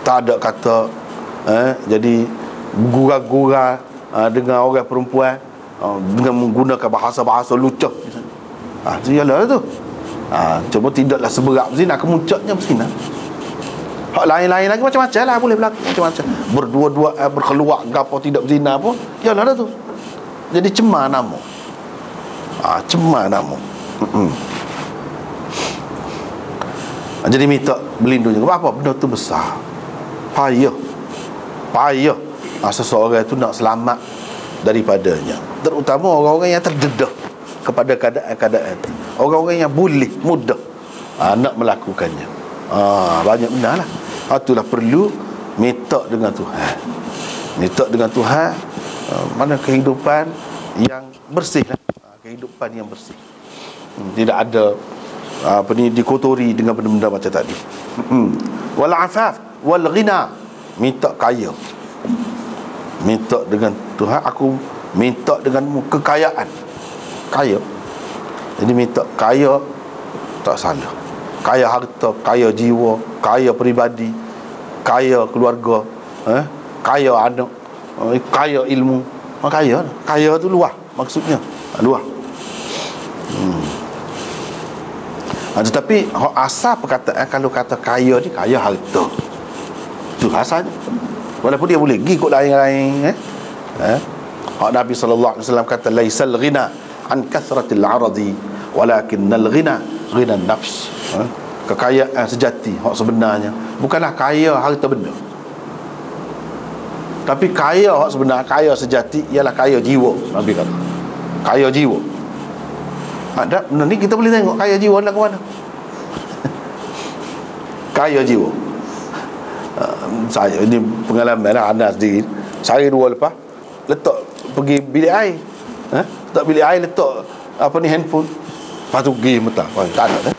Tak ada kata jadi gurau-gurau dengan orang perempuan dengan menggunakan bahasa-bahasa lucah. Itu ialah tu. Cuma tidaklah seberat berzina, kemuncaknya berzina. Hak lain-lain lagi macam-macam lah boleh berlaku, macam-macam. Berdua-dua berkeluar gapo tidak berzina pun ialah tu. Jadi cemar nama. Jadi minta berlindung juga. Apa benda tu besar, payah seseorang itu nak selamat daripadanya. Terutama orang-orang yang terdedah kepada keadaan-keadaan itu. Orang-orang yang boleh mudah nak melakukannya. Banyak benda lah. Itulah perlu minta dengan Tuhan. Mana kehidupan yang bersih lah. Kehidupan yang bersih. Tidak ada dikotori dengan benda-benda macam tadi. Wal afaf, wal ghina, minta kaya. Minta dengan Tuhan, aku minta denganmu kekayaan. Kaya. Jadi minta kaya tak salah. Kaya harta, kaya jiwa, kaya peribadi, kaya keluarga, kaya anak, kaya ilmu. Kaya tu luah maksudnya. Luah. Tetapi asal perkataan kalau kata kaya ni, kaya harta. Itu asalnya. Walaupun dia boleh pergi ikut lain-lain. Nabi SAW kata, laisal ghina an kathratil aradi walakinnal ghina ghina nafs. Kekayaan sejati, hak sebenarnya bukanlah kaya harta benda, tapi kaya hak sebenar, kaya sejati ialah kaya jiwa. Nabi kata kaya jiwa. Ada benda ni kita boleh tengok kaya jiwa nak ke mana. Kaya jiwa. Saya ini pengalaman lah, anda sendiri. Saya 2 lepas letak pergi bilik air, letak bilik air, letak handphone, lepas tu pergi mentah. Tak ada dah.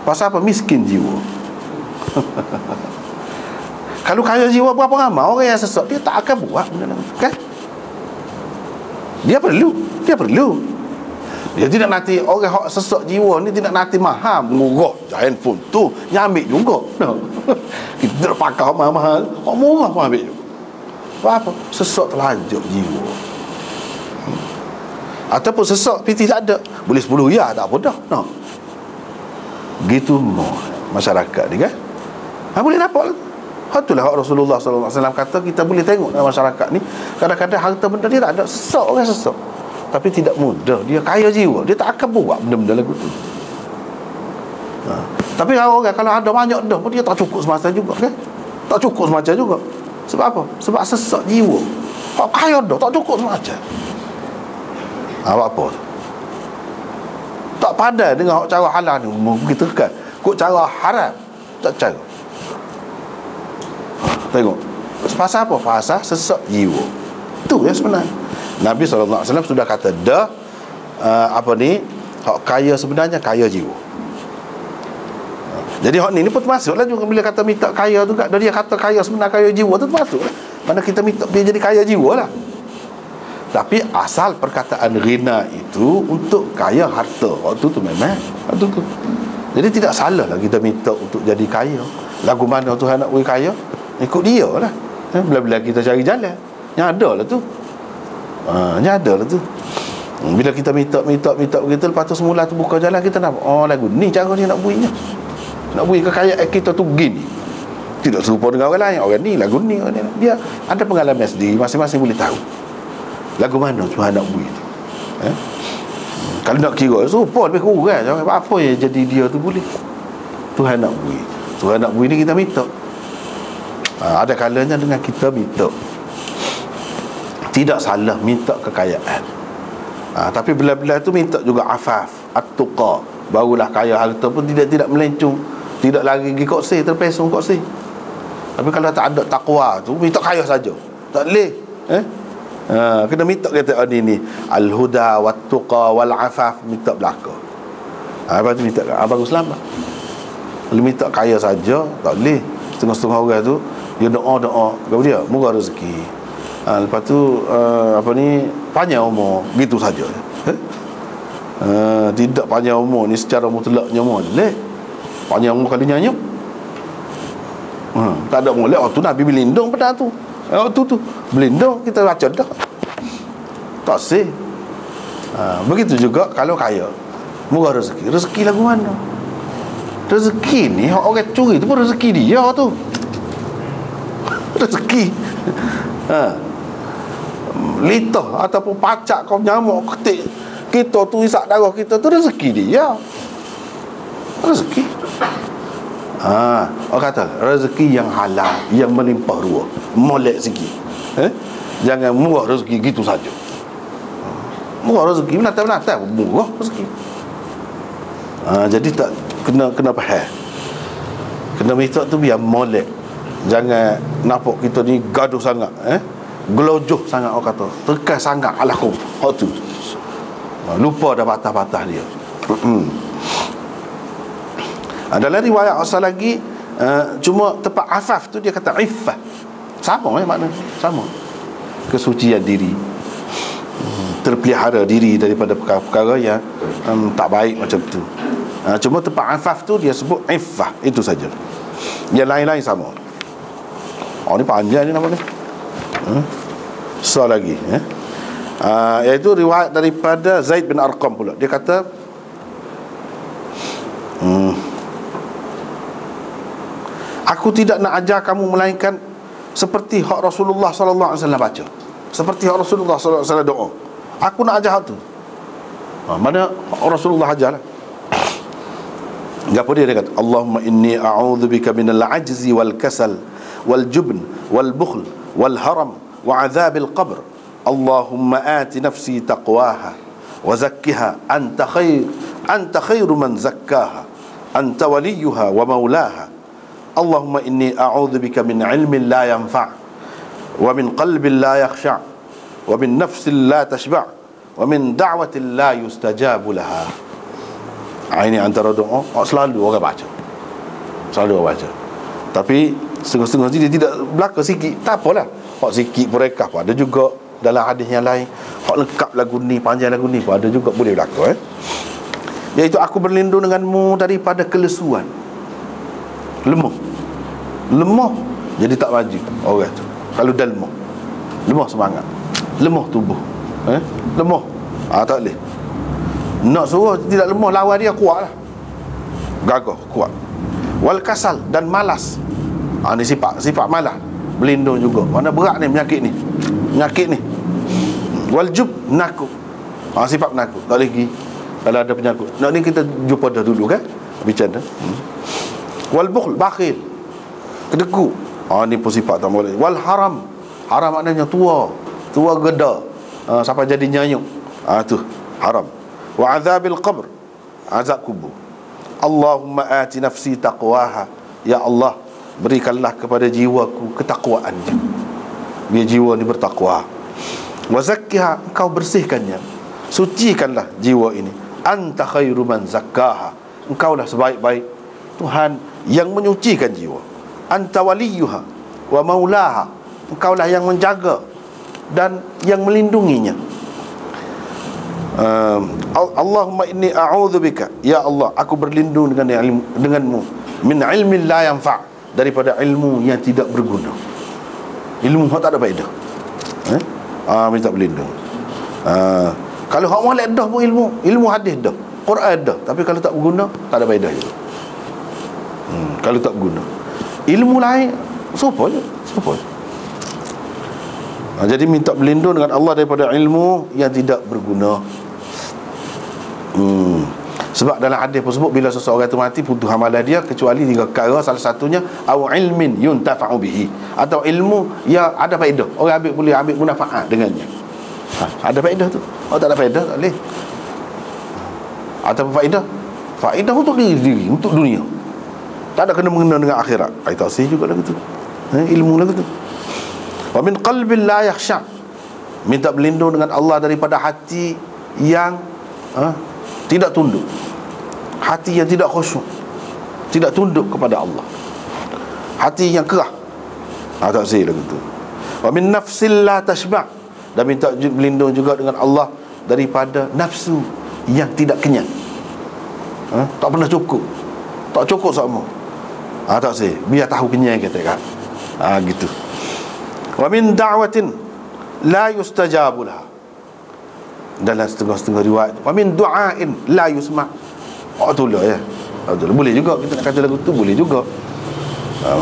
Pasal apa? Miskin jiwa. Kalau kaya jiwa, berapa ramai orang yang sesat, dia tak akan buat benda ni, kan? Dia perlu. Dia tidak nanti orang hak sesak jiwa ni tidak nanti mahal murah handphone tu, nyambil juga. No. Kita pakai mahal-mahal, hak murah pun ambil juga. Apa? Sesak terlanjur jiwa. Ataupun sesak piti tak ada, boleh 10 ya tak apa dah. No. Gitu masyarakat ni, kan? Boleh nampak lah. Itulah hak Rasulullah SAW kata, kita boleh tengok dalam masyarakat ni kadang-kadang harta benda dia tak ada, sesak, orang sesak, tapi tidak mudah, dia kaya jiwa, dia tak akan buat benda-benda lagu tu. Tapi kalau orang kalau ada banyak dah pun dia tak cukup semasa juga, kan? Tak cukup semasa juga. Sebab apa? Sebab sesak jiwa. Kalau kaya dah tak cukup semasa. Apa tu? Tak pandai dengan cara halal ni, kita kan kok cara haram tak cara. Tengok pasal apa? Pasal sesak jiwa. Itu yang sebenarnya Nabi SAW sudah kata dah, hak kaya sebenarnya kaya jiwa. Jadi hak ni pun termasuklah juga bila kata minta kaya tu, kat dia kata kaya sebenarnya kaya jiwa tu termasuklah. Mana kita minta dia jadi kaya jiwa lah. Tapi asal perkataan ghina itu untuk kaya harta, waktu tu memang waktu tu. Jadi tidak salah lah kita minta untuk jadi kaya. Lagu mana Tuhan nak beri kaya, ikut dia lah. Bila-bila kita cari jalan, yang ada lah tu. Yang ada lah tu. Bila kita minta begitu, lepas tu semula tu buka jalan, kita nampak, oh lagu ni cara dia nak berinya. Nak beri kekayaan kita tu gini. Tidak serupa dengan orang lain. Orang ni lagu ni, orang ni. Dia ada pengalaman sendiri, masing-masing boleh tahu lagu mana Tuhan nak beri tu. Kalau nak kira serupa lebih kurang, apa yang jadi dia tu boleh. Tuhan nak beri. Tuhan nak beri ni kita minta. Ada kalanya dengan kita minta, tidak salah minta kekayaan. Tapi bila-bila tu minta juga afaf, at-tuqa, barulah kaya. Harta pun tidak melencung, tidak lagi pergi koksi, terpesong koksi. Tapi kalau tak ada takwa tu, minta kaya saja tak boleh. Kena minta kata ni al-huda wat-tuqa wal-afaf, minta belaka. Lepas tu minta baru selamat. Kalau minta kaya saja tak boleh. Setengah-setengah orang tu dia doa kau dia murah rezeki. Lepas tu panjang umur gitu saja. Tidak panjang umur ni secara mutlaknya boleh. Panjang umur kali nyanyi. Tak ada boleh. Waktu Nabi berlindung pada tu. Waktu tu berlindung, kita baca dah. Tak sih. Begitu juga kalau kaya, murah rezeki. Rezeki lagu mana? Rezeki ni orang curi tu pun rezeki dia tu. Rezeki. Litah ataupun pacak kau nyamuk ketik kita tu, isak darah kita tu, rezeki dia. Rezeki. Orang kata rezeki yang halal, yang melimpah ruah, molek sikit. Jangan murah rezeki gitu saja. Murah rezeki menata-menata murah rezeki. Jadi tak kena faham. Kena minta tu biar molek. Jangan nampak kita ni gaduh sangat, gelojoh sangat, orang kata tekan sangat alakum. Hak tu lupa dah patah-patah dia. Dalam riwayat asal lagi, Cuma tempat afaf tu dia kata iffah. Sama makna, sama. Kesucian diri, terpelihara diri daripada perkara-perkara yang tak baik macam tu. Cuma tempat afaf tu dia sebut iffah, itu saja. Yang lain-lain sama. Ni panjang ni nama ni. So lagi iaitu riwayat daripada Zaid bin Arqam pula. Dia kata aku tidak nak ajar kamu melainkan seperti hak Rasulullah sallallahu alaihi wasallam baca. Seperti hak Rasulullah sallallahu alaihi wasallam doa. Aku nak ajar hak tu. Mana Rasulullah ajarlah. Gapo dia kata, Allahumma inni a'udzubika minal ajzi wal kasal wal jubn wal bukhl wal haram wa adzabil qabr. Allahumma ati nafsi taqwaha wa zakkiha anta khairu man zakkaha anta waliyuha wa maulaha. Allahumma inni a'udzubika min ilmin la yanfa' wa min qalbin la yakhsha' wa min nafsin la tashba' wa min da'watin la yustajabu laha. Ini antara doa selalu orang baca. Selalu orang baca. Tapi setengah-setengah dia tidak belaka sikit. Tak apalah. Hak sikit pun rekah pun ada juga dalam hadis yang lain. Hak lengkap lagu ni, panjang lagu ni pun ada juga, boleh berlaku iaitu aku berlindung denganmu daripada kelesuan. Lemah jadi tak maju orang tu. Kalau dah lemah semangat, lemah tubuh, lemah, tak boleh. Nak suruh tidak lemah, lawan dia kuat lah, gagah, kuat. Wal kasal, dan malas. Ni sifat malas, berlindung juga. Mana berat ni penyakit ni. Wal jub, menakut. Sifat menakut, tak boleh pergi kalau ada penyakit. Nak ni kita jumpa dah dulu kan, bicara. Wal bukhl, bakhil, kedekut. Ni pun sifat tak boleh. Wal haram maknanya tua geda, sampai jadi nyanyuk. Tu haram. Wa azabil qabr, azab kubur. Allahumma ati nafsi taqwaha. Ya Allah, berikanlah kepada jiwaku ketakwaannya, biar jiwa ni bertakwa. Wa zakkiha, engkau bersihkannya, sucikanlah jiwa ini. Anta khairu man zakkaha, engkaulah sebaik-baik Tuhan yang menyucikan jiwa. Anta waliyuha wa maulaha, engkaulah yang menjaga dan yang melindunginya. Allahumma inni a'udzubika, ya Allah, aku berlindung denganmu min ilmin la yanfa', daripada ilmu yang tidak berguna, ilmu yang tak ada faedah. Minta berlindung. Kalau hak molek dah pun ilmu hadis dah, Quran dah, tapi kalau tak berguna tak ada faedah juga. Kalau tak berguna, ilmu lain serupa je. Jadi minta berlindung dengan Allah daripada ilmu yang tidak berguna. Sebab dalam hadis pun sebut, bila seseorang itu mati, putus amalan dia kecuali 3 perkara. Salah satunya au ilmin yuntafa'u bihi, atau ilmu yang ada faedah, orang boleh ambil manfaat dengannya. Ada faedah tu. Tak ada faedah tak boleh. Atau faedah untuk diri, untuk dunia, tak ada kena-mengena dengan akhirat. Itu asih juga lagu tu. Ilmu lagu tu. Wa min qalbin la yakhsha, minta berlindung dengan Allah daripada hati yang tidak tunduk, hati yang tidak khusyuk, tidak tunduk kepada Allah, hati yang kerah. Tak sih lagu tu. Wa min nafsil la tashba', dan minta berlindung juga dengan Allah daripada nafsu yang tidak kenyang, tak pernah cukup, tak cukup sama. Tak sih, biar tahu kenyang kata kan. Gitu. Wa min da'watin la yustajabu laha, dalam setengah-setengah riwayat, wa min du'ain la yusma'. Itulah ya. Boleh juga kita nak kata lagu tu, boleh juga.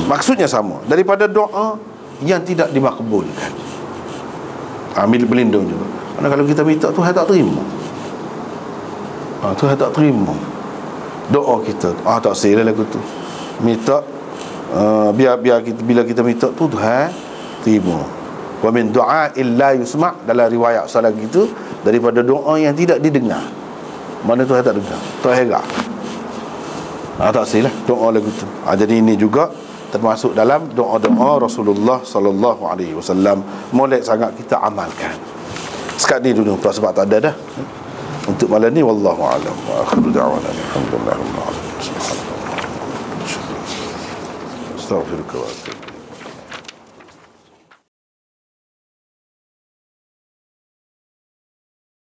Maksudnya sama, daripada doa yang tidak dimakbulkan. Ambil berlindung juga. Karena kalau kita minta, Tuhan tak terima. Tuhan tak terima doa kita. Tak sila lagu tu. Minta biar kita, bila kita minta tu Tuhan terima. Wa min du'ain la yusma', dalam riwayat salah gitu, daripada doa yang tidak didengar. Mana Tuhan tak dengar, Tuhan herak. Tak silap doa lagu tu. Jadi ini juga termasuk dalam doa-doa Rasulullah sallallahu alaihi wasallam. Molek sangat kita amalkan. Sekat ni dulu sebab tak ada dah. Untuk malam ni wallahu a'lam. Wa akhiru da'wana alhamdulillah rabbil alamin. Astaghfiruka wa atubu.